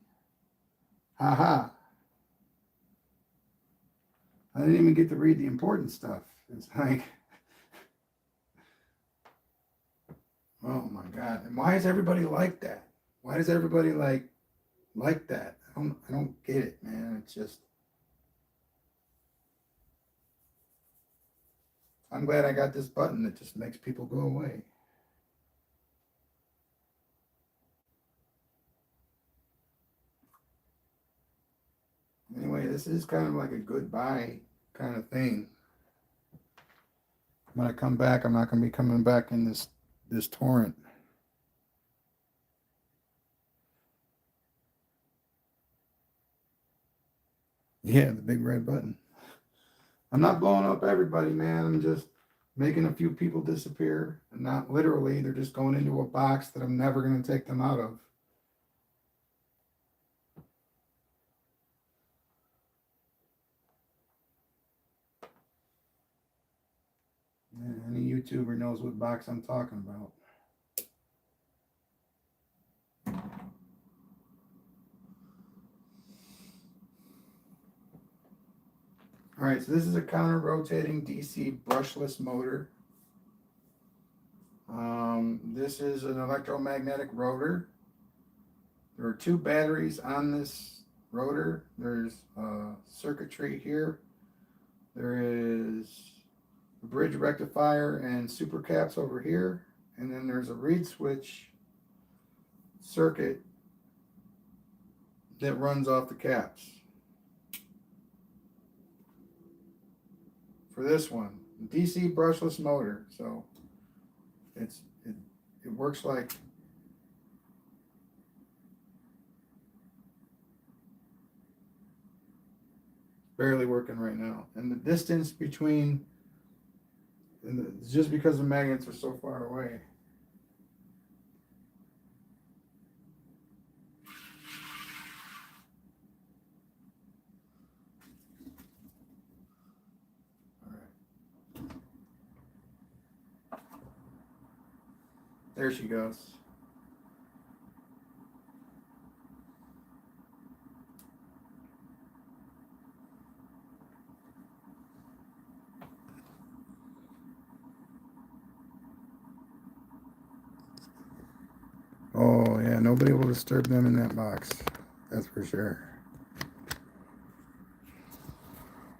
Ha ha. I didn't even get to read the important stuff. It's like, oh my God. And why is everybody like that? Why does everybody like that? I don't get it, man. It's just, I'm glad I got this button that just makes people go away. Anyway, this is kind of like a goodbye kind of thing. When I come back, I'm not going to be coming back in this torrent. Yeah, the big red button. I'm not blowing up everybody, man. I'm just making a few people disappear. And not literally, they're just going into a box that I'm never going to take them out of. Yeah, any YouTuber knows what box I'm talking about. All right, so this is a counter-rotating DC brushless motor. This is an electromagnetic rotor. There are two batteries on this rotor. There's circuitry here. There is a bridge rectifier and super caps over here. And then there's a reed switch circuit that runs off the caps. For this one, DC brushless motor. So it works like barely working right now. And the distance between, just because the magnets are so far away. There she goes. Oh, yeah, nobody will disturb them in that box. That's for sure.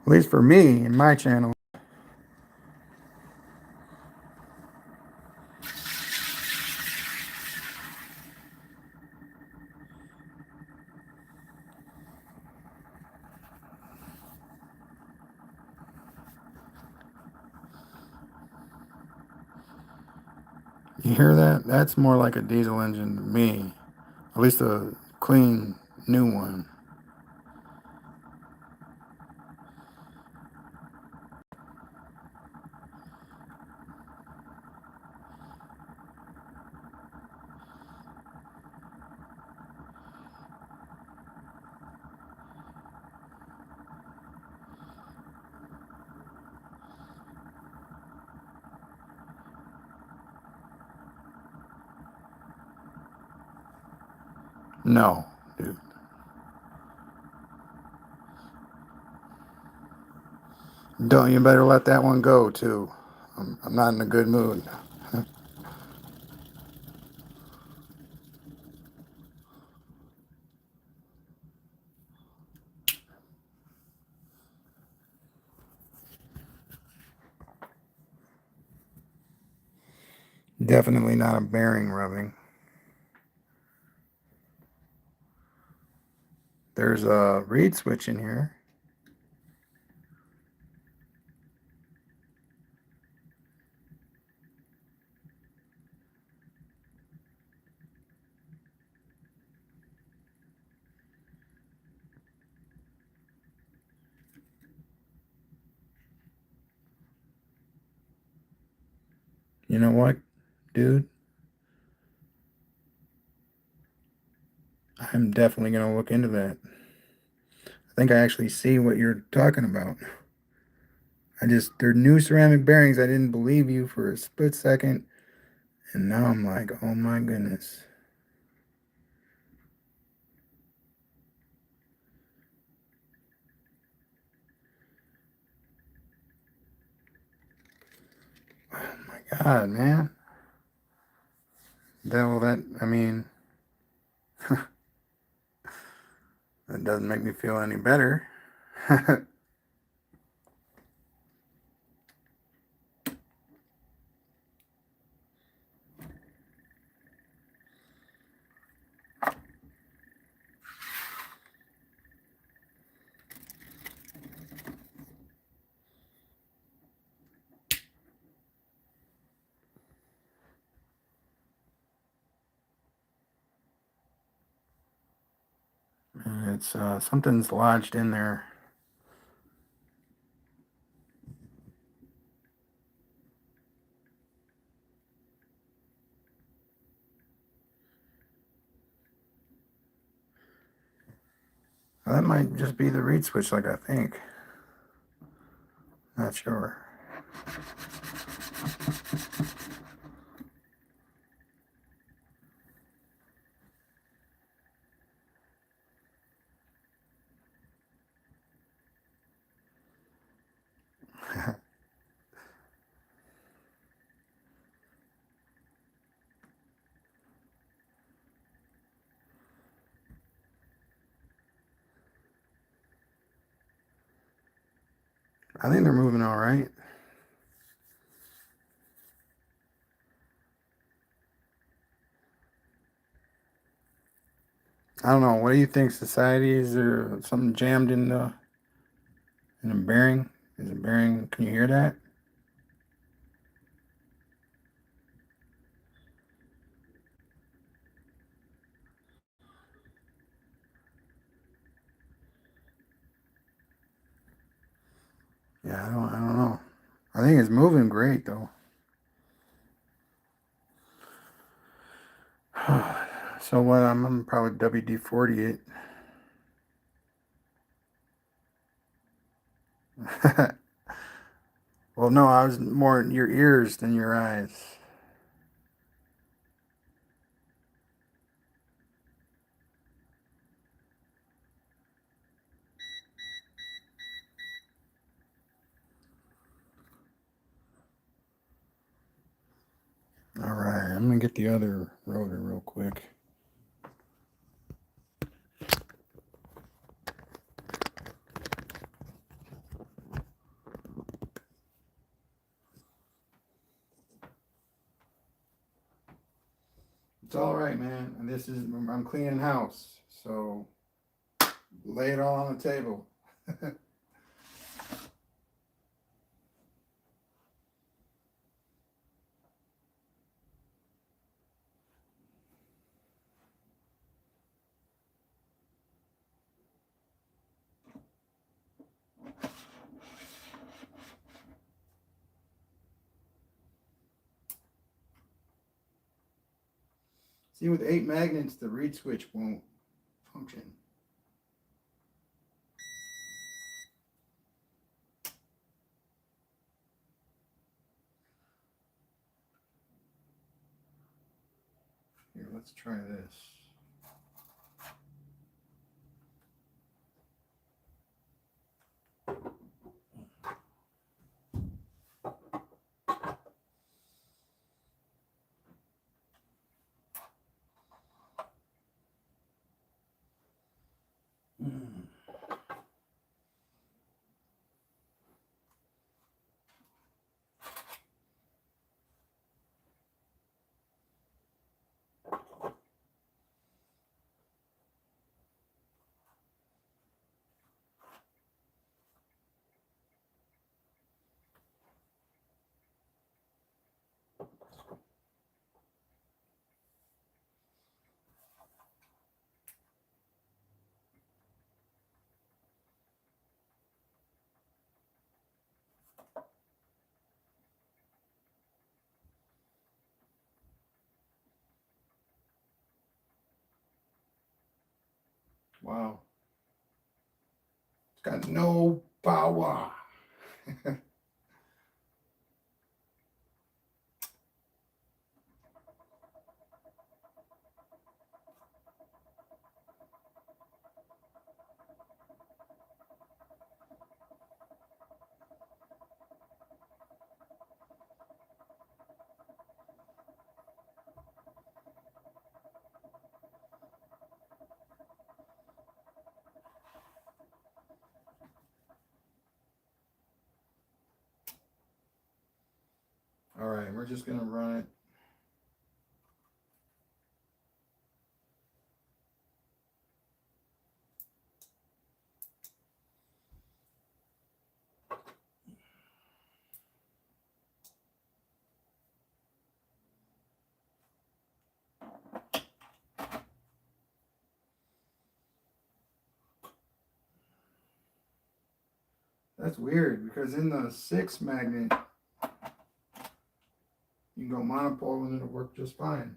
At least for me, in my channel. You hear that? That's more like a diesel engine to me. At least a clean, new one. No, dude. Don't, you better let that one go too. I'm not in a good mood. Definitely not a bearing rubbing. There's a reed switch in here. You know what, dude? I'm definitely going to look into that. I think I actually see what you're talking about. They're new ceramic bearings. I didn't believe you for a split second. And now I'm like, oh my goodness. Oh my God, man. I mean, that doesn't make me feel any better. It's something's lodged in there. Well, that might just be the reed switch, like I think. Not sure. I think they're moving all right. I don't know. What do you think, society? Is there something jammed in the bearing? Is the bearing? Can you hear that? Yeah, I don't know. I think it's moving great though. So what? I'm probably WD-40 it. Well, no, I was more in your ears than your eyes. All right, I'm gonna get the other rotor real quick. It's all right, man. And I'm cleaning house, so lay it all on the table. See, with 8 magnets, the reed switch won't function. Here, let's try this. Mm. Wow. It's got no power. All right, we're just gonna run it. That's weird because in the 6 magnet, you can go monopole and it'll work just fine.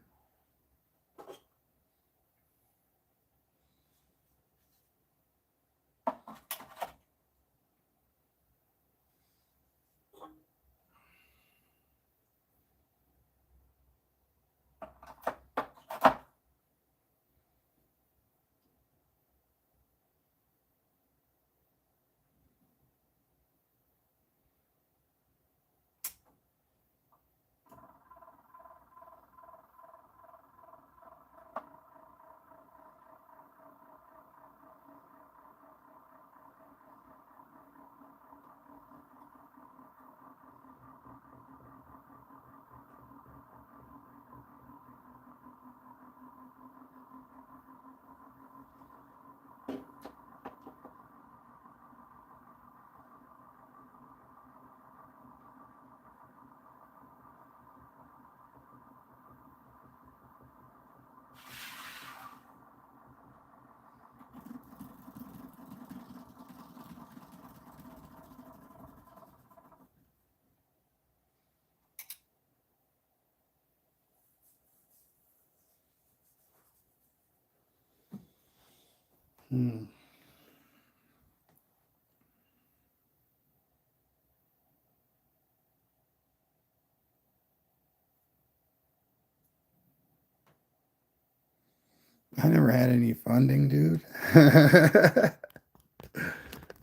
I never had any funding, dude.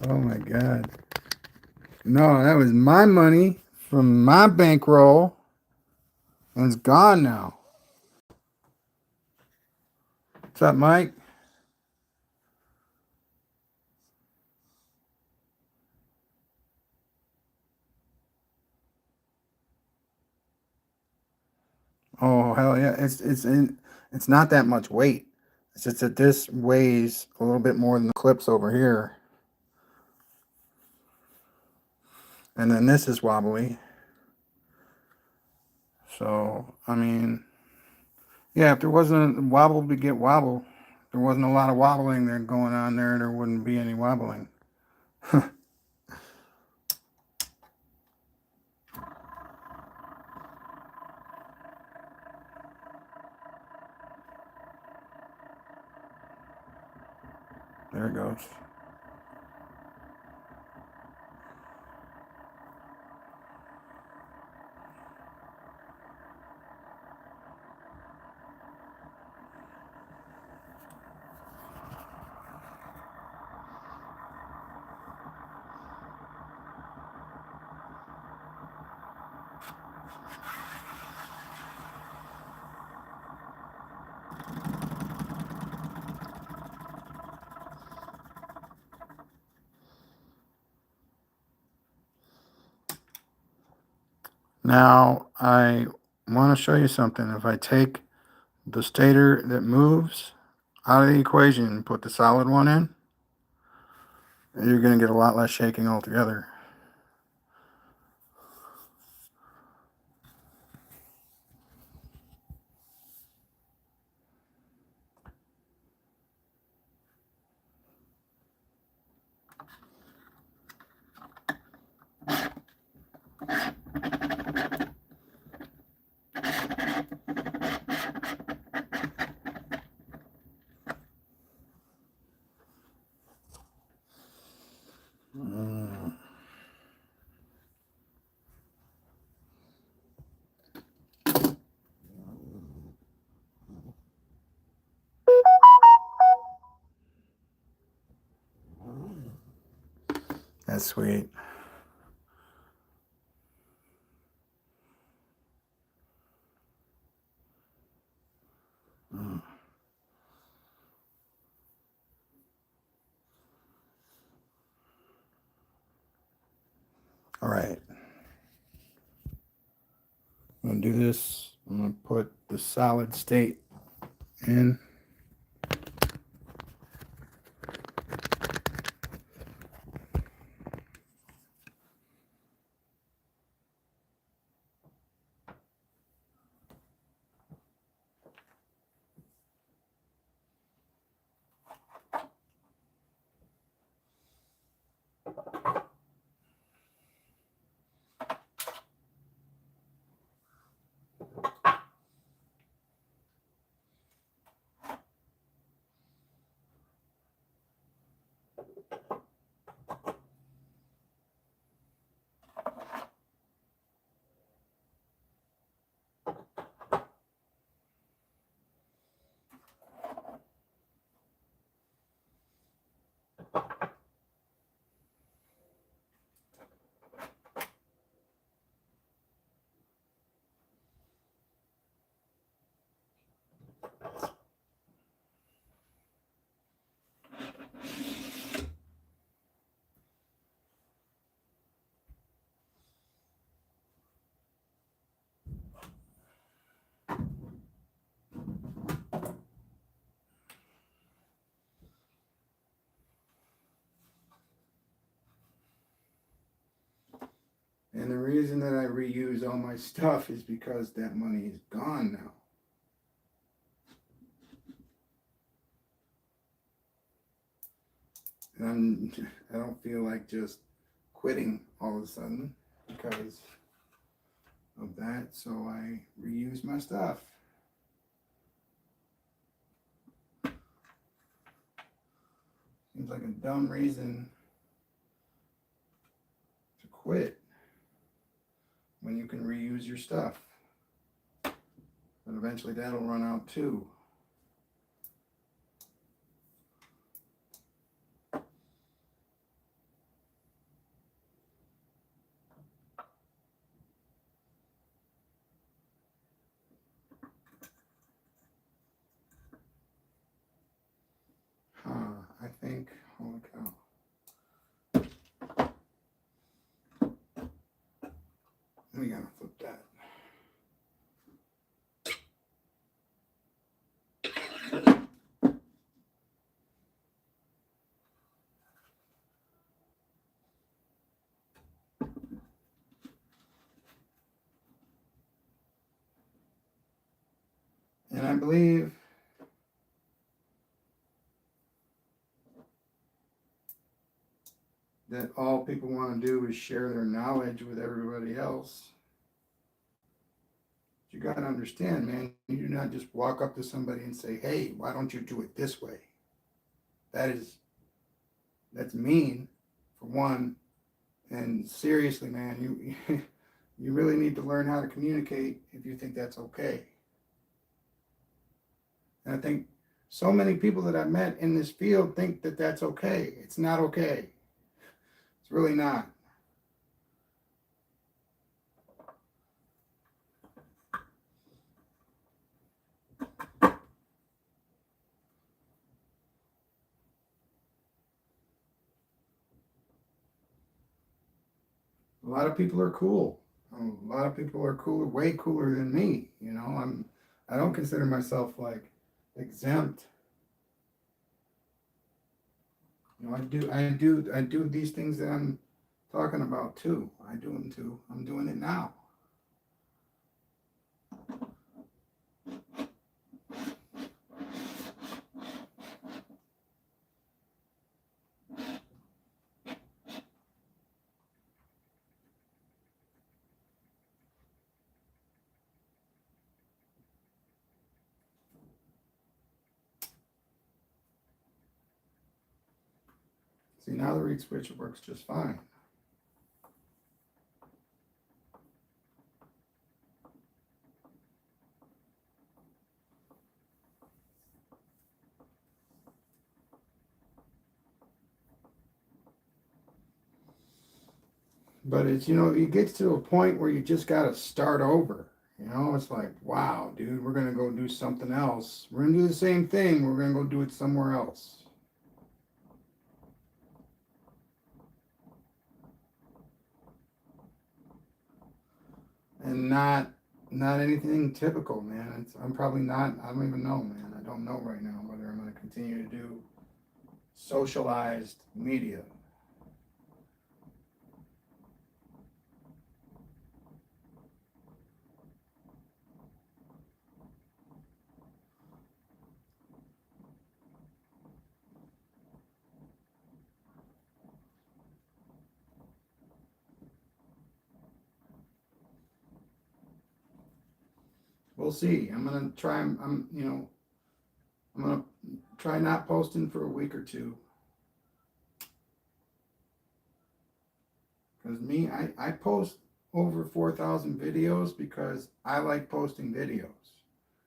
Oh my God. No, that was my money from my bankroll. And it's gone now. What's up, Mike? Oh hell yeah. It's not that much weight. It's just that this weighs a little bit more than the clips over here. And then this is wobbly. So, I mean, yeah, if there wasn't a wobble to get wobble, if there wasn't a lot of wobbling there going on there, there wouldn't be any wobbling. There it goes. Now, I want to show you something. If I take the stator that moves out of the equation and put the solid one in, you're going to get a lot less shaking altogether. That's sweet. Mm. All right. I'm going to do this. I'm going to put the solid state in. And the reason that I reuse all my stuff is because that money is gone now. And I don't feel like just quitting all of a sudden because of that, so I reuse my stuff. Seems like a dumb reason to quit when you can reuse your stuff. But eventually that'll run out too. I think, holy cow. We gotta flip that. And I believe that all people want to do is share their knowledge with everybody else. But you got to understand, man, you do not just walk up to somebody and say, hey, why don't you do it this way? That's mean, for one. And seriously, man, you really need to learn how to communicate if you think that's okay. And I think so many people that I've met in this field think that that's okay. It's not okay. It's really not. A lot of people are cool. A lot of people are cooler, way cooler than me. You know, I don't consider myself like exempt. You know, I do these things that I'm talking about too. I do them too. I'm doing it now. See, now the reed switch works just fine. But it's, you know, it gets to a point where you just got to start over. You know, it's like, wow, dude, we're going to go do something else. We're going to do the same thing. We're going to go do it somewhere else. And not anything typical, man. I'm probably not, I don't even know, man. I don't know right now whether I'm going to continue to do socialized media. We'll see. I'm gonna try. I'm gonna try not posting for a week or two. Because me, I post over 4,000 videos because I like posting videos,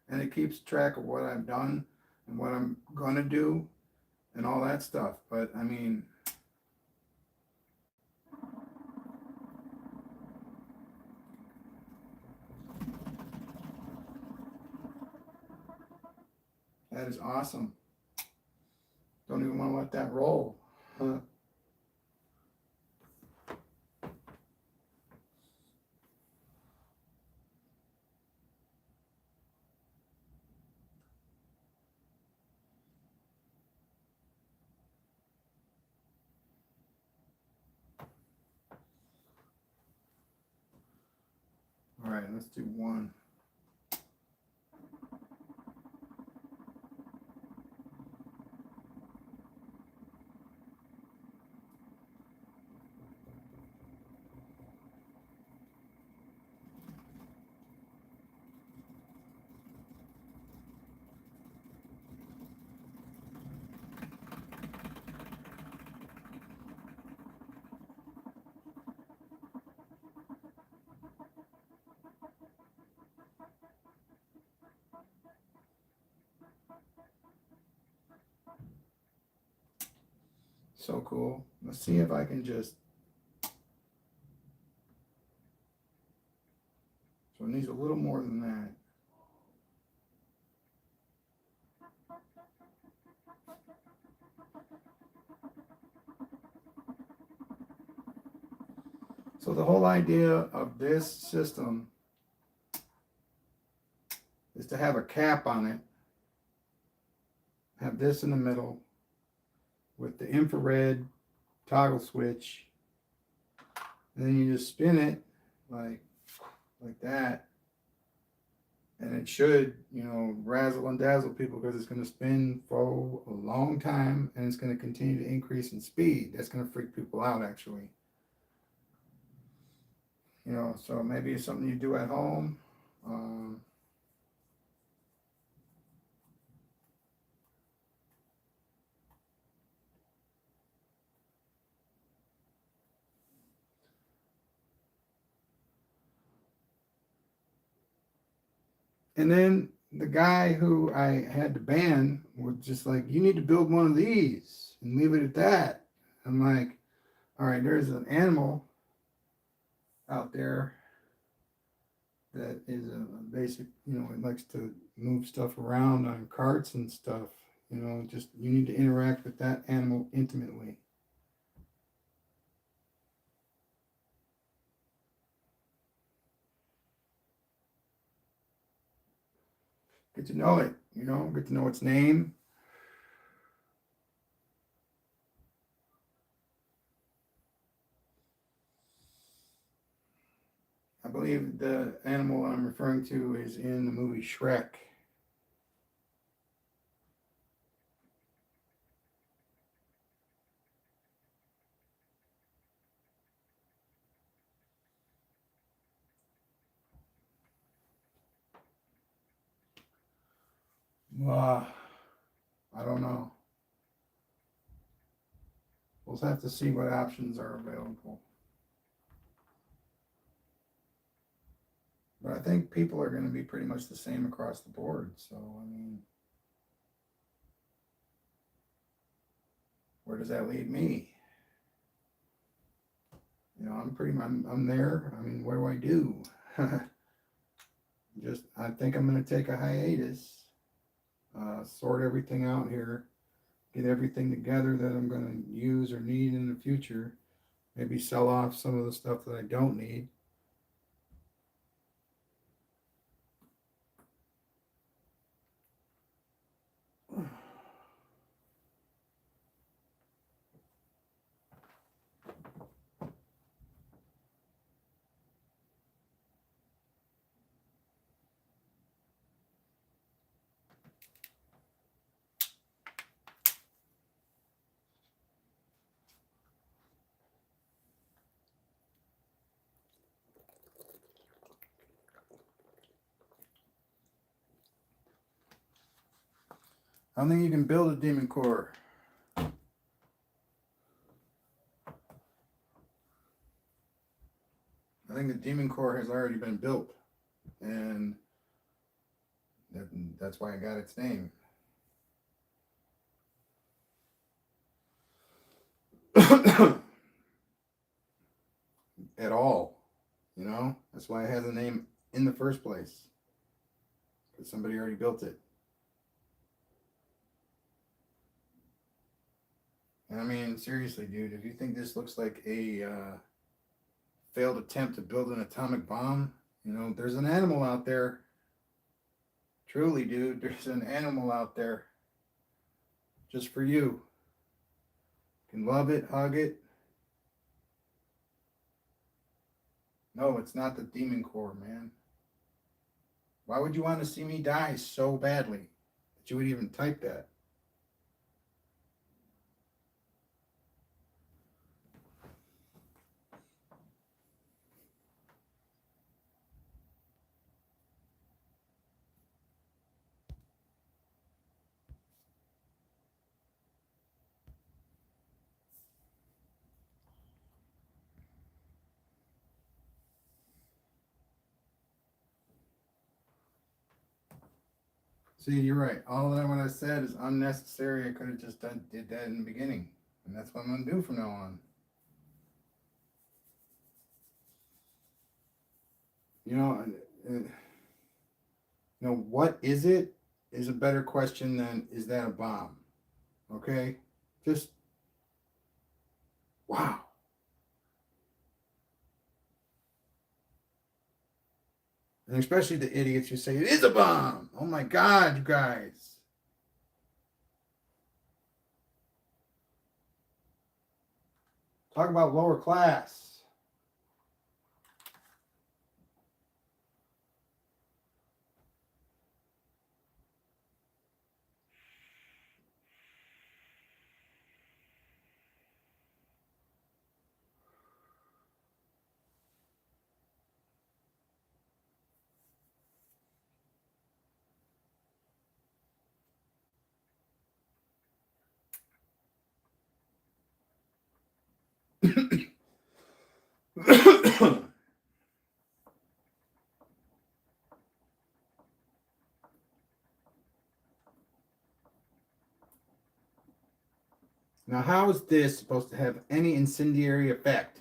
and it keeps track of what I've done and what I'm gonna do and all that stuff. But I mean, that is awesome. Don't even want to let that roll. Huh. All right, let's do one. So cool. Let's see if I can just. So it needs a little more than that. So the whole idea of this system is to have a cap on it, have this in the middle with the infrared toggle switch, and then you just spin it like that, and it should, you know, razzle and dazzle people because it's going to spin for a long time and it's going to continue to increase in speed. That's going to freak people out, actually. You know, so maybe it's something you do at home. And then the guy who I had to ban was just like, you need to build one of these and leave it at that. I'm like, all right, there's an animal out there that is a basic, you know, it likes to move stuff around on carts and stuff. You know, just you need to interact with that animal intimately. Get to know it, you know, get to know its name. I believe the animal I'm referring to is in the movie Shrek. I don't know. We'll have to see what options are available. But I think people are going to be pretty much the same across the board. So, I mean, where does that leave me? You know, I'm there. I mean, what do I do? I think I'm going to take a hiatus, sort everything out here, get everything together that I'm going to use or need in the future. Maybe sell off some of the stuff that I don't need. I don't think you can build a demon core. I think the demon core has already been built, and that's why I got its name. At all, you know, that's why it has a name in the first place, because somebody already built it. And I mean, seriously, dude, if you think this looks like a failed attempt to build an atomic bomb, you know, there's an animal out there. Truly, dude, there's an animal out there just for you. You can love it, hug it. No, it's not the demon core, man. Why would you want to see me die so badly that you would even type that? See, you're right. All that what I said is unnecessary. I could have just did that in the beginning, and that's what I'm gonna do from now on. You know, what is it is a better question than is that a bomb? Okay, just wow. And especially the idiots who say it is a bomb. Oh my God, you guys. Talk about lower class. Now, how is this supposed to have any incendiary effect?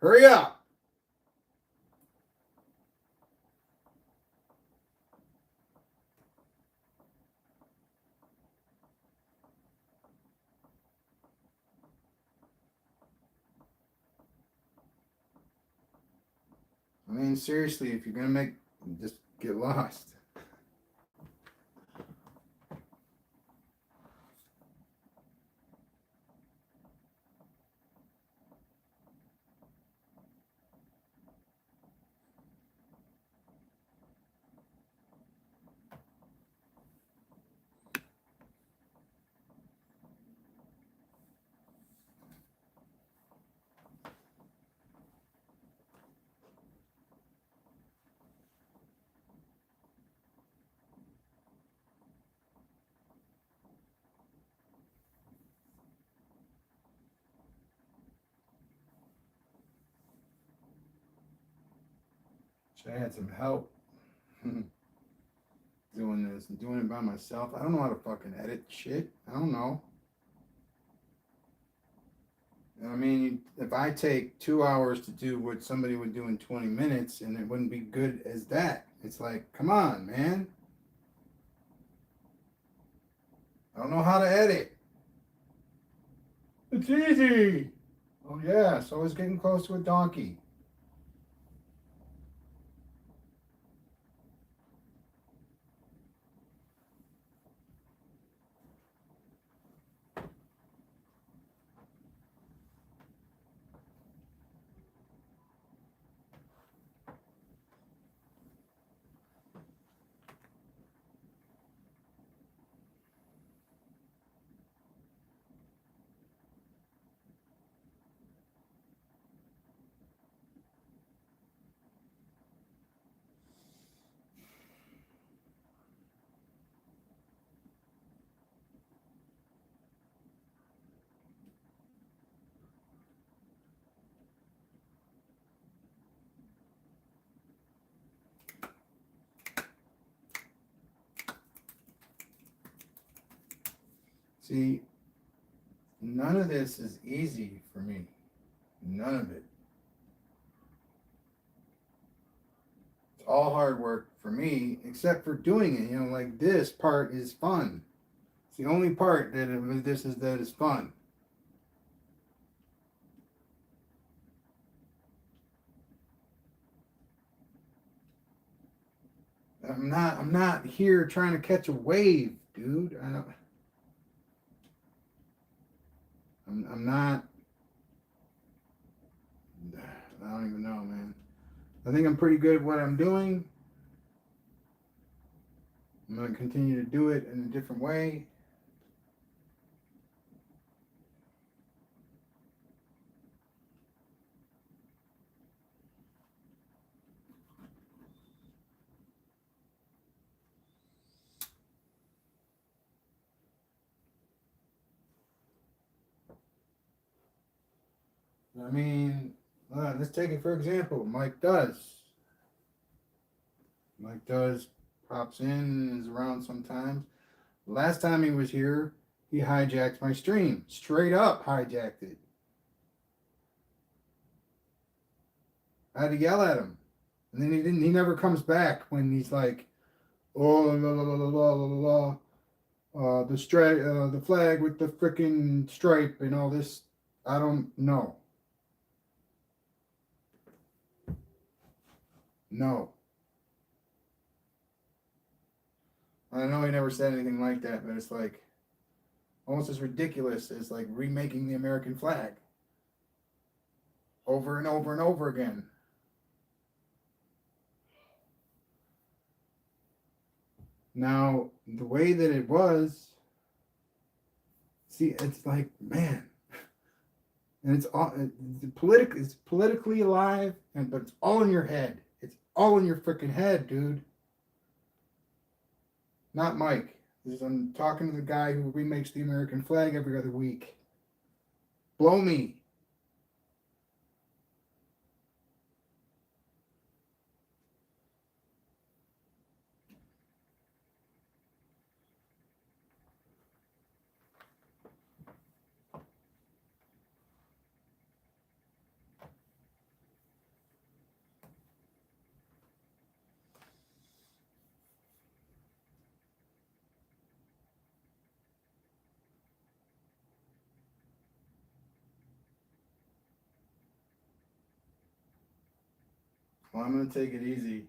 Hurry up! I mean, seriously, if you're gonna just get lost. Should I had some help doing this and doing it by myself? I don't know how to fucking edit shit. I don't know. I mean, if I take 2 hours to do what somebody would do in 20 minutes and it wouldn't be good as that, it's like, come on, man. I don't know how to edit. It's easy. Oh, yeah, so it's getting close to a donkey. See, none of this is easy for me. None of it. It's all hard work for me, except for doing it. You know, like this part is fun. It's the only part that this is that is fun. I'm not here trying to catch a wave, dude. I'm not. I don't even know, man. I think I'm pretty good at what I'm doing. I'm gonna continue to do it in a different way. I mean, let's take it for example. Mike does. Mike does pops in and is around sometimes. Last time he was here, he hijacked my stream. Straight up hijacked it. I had to yell at him. And then he never comes back when he's like, oh la la la la la la la the flag with the freaking stripe and all this. I don't know. No. I know he never said anything like that, but it's like almost as ridiculous as like remaking the American flag over and over and over again. Now, the way that it was, see, it's like, man, and it's politically alive, but it's all in your head. It's all in your freaking head, dude. Not Mike. I'm talking to the guy who remakes the American flag every other week. Blow me. Well, I'm going to take it easy.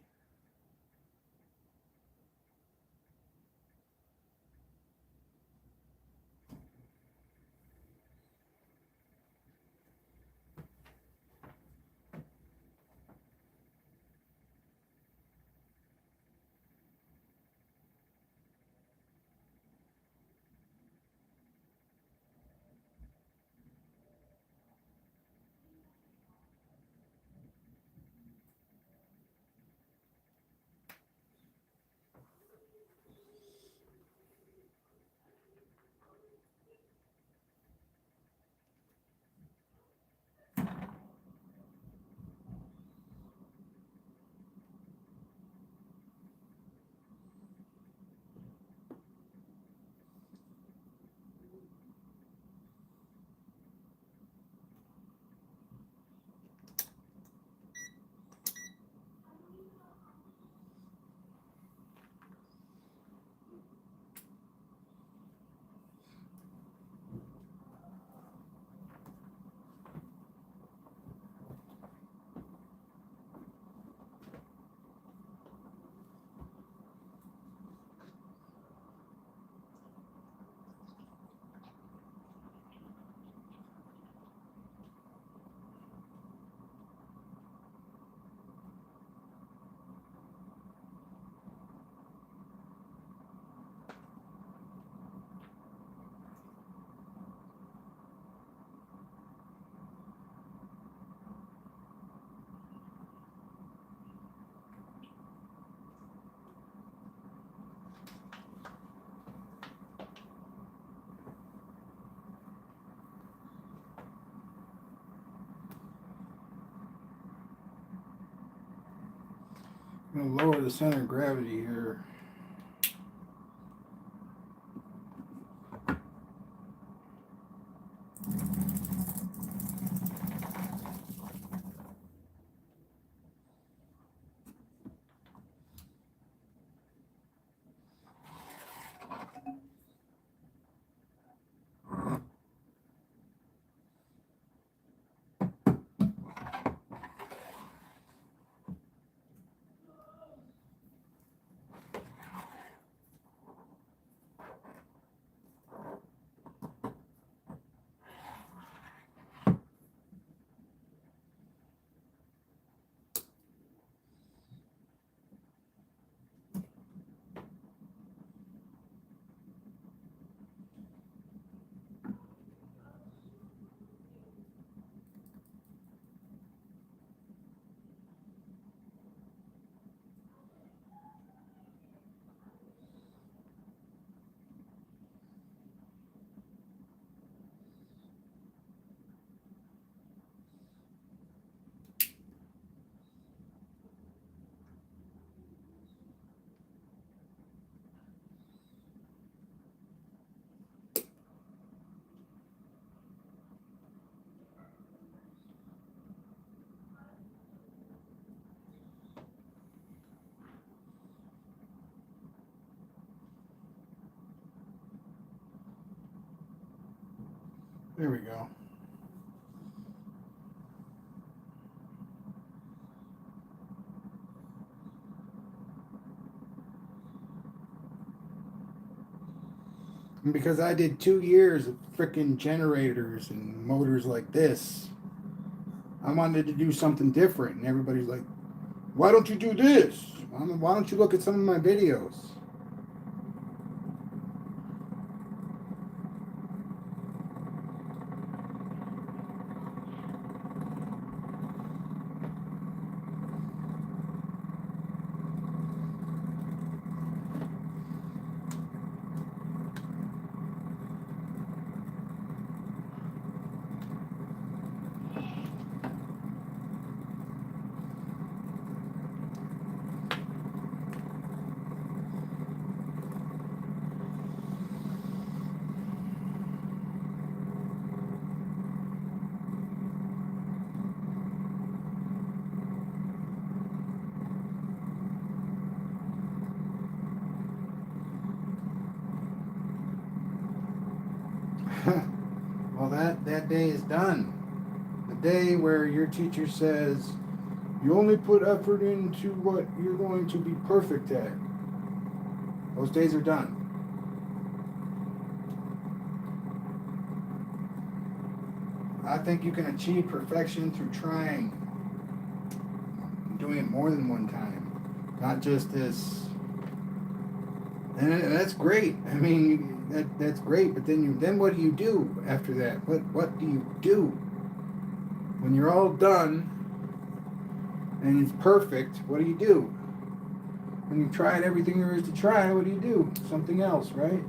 I'm going to lower the center of gravity here. There we go. And because I did 2 years of freaking generators and motors like this, I wanted to do something different. And everybody's like, why don't you do this? Why don't you look at some of my videos? Well, that day is done. The day where your teacher says, you only put effort into what you're going to be perfect at. Those days are done. I think you can achieve perfection through trying, doing it more than one time, not just this. And that's great. I mean, that's great. But then what do you do after that? What do you do when you're all done and it's perfect? What do you do? When you've tried everything there is to try, what do you do? Something else, right?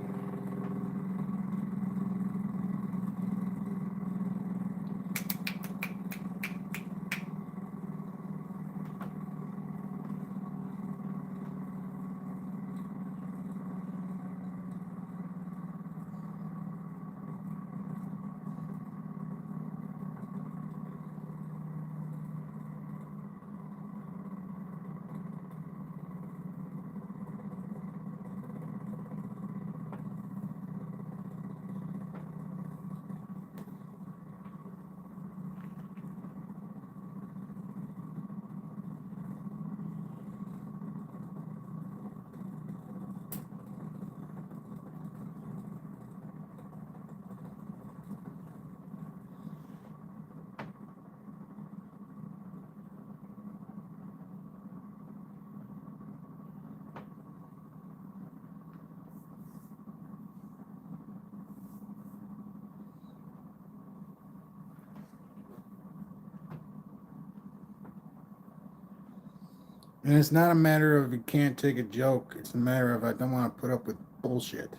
And it's not a matter of you can't take a joke. It's a matter of I don't want to put up with bullshit.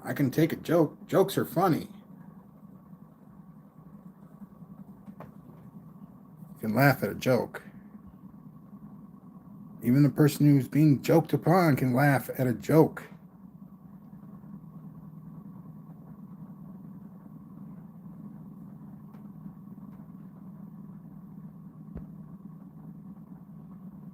I can take a joke. Jokes are funny. You can laugh at a joke. Even the person who's being joked upon can laugh at a joke.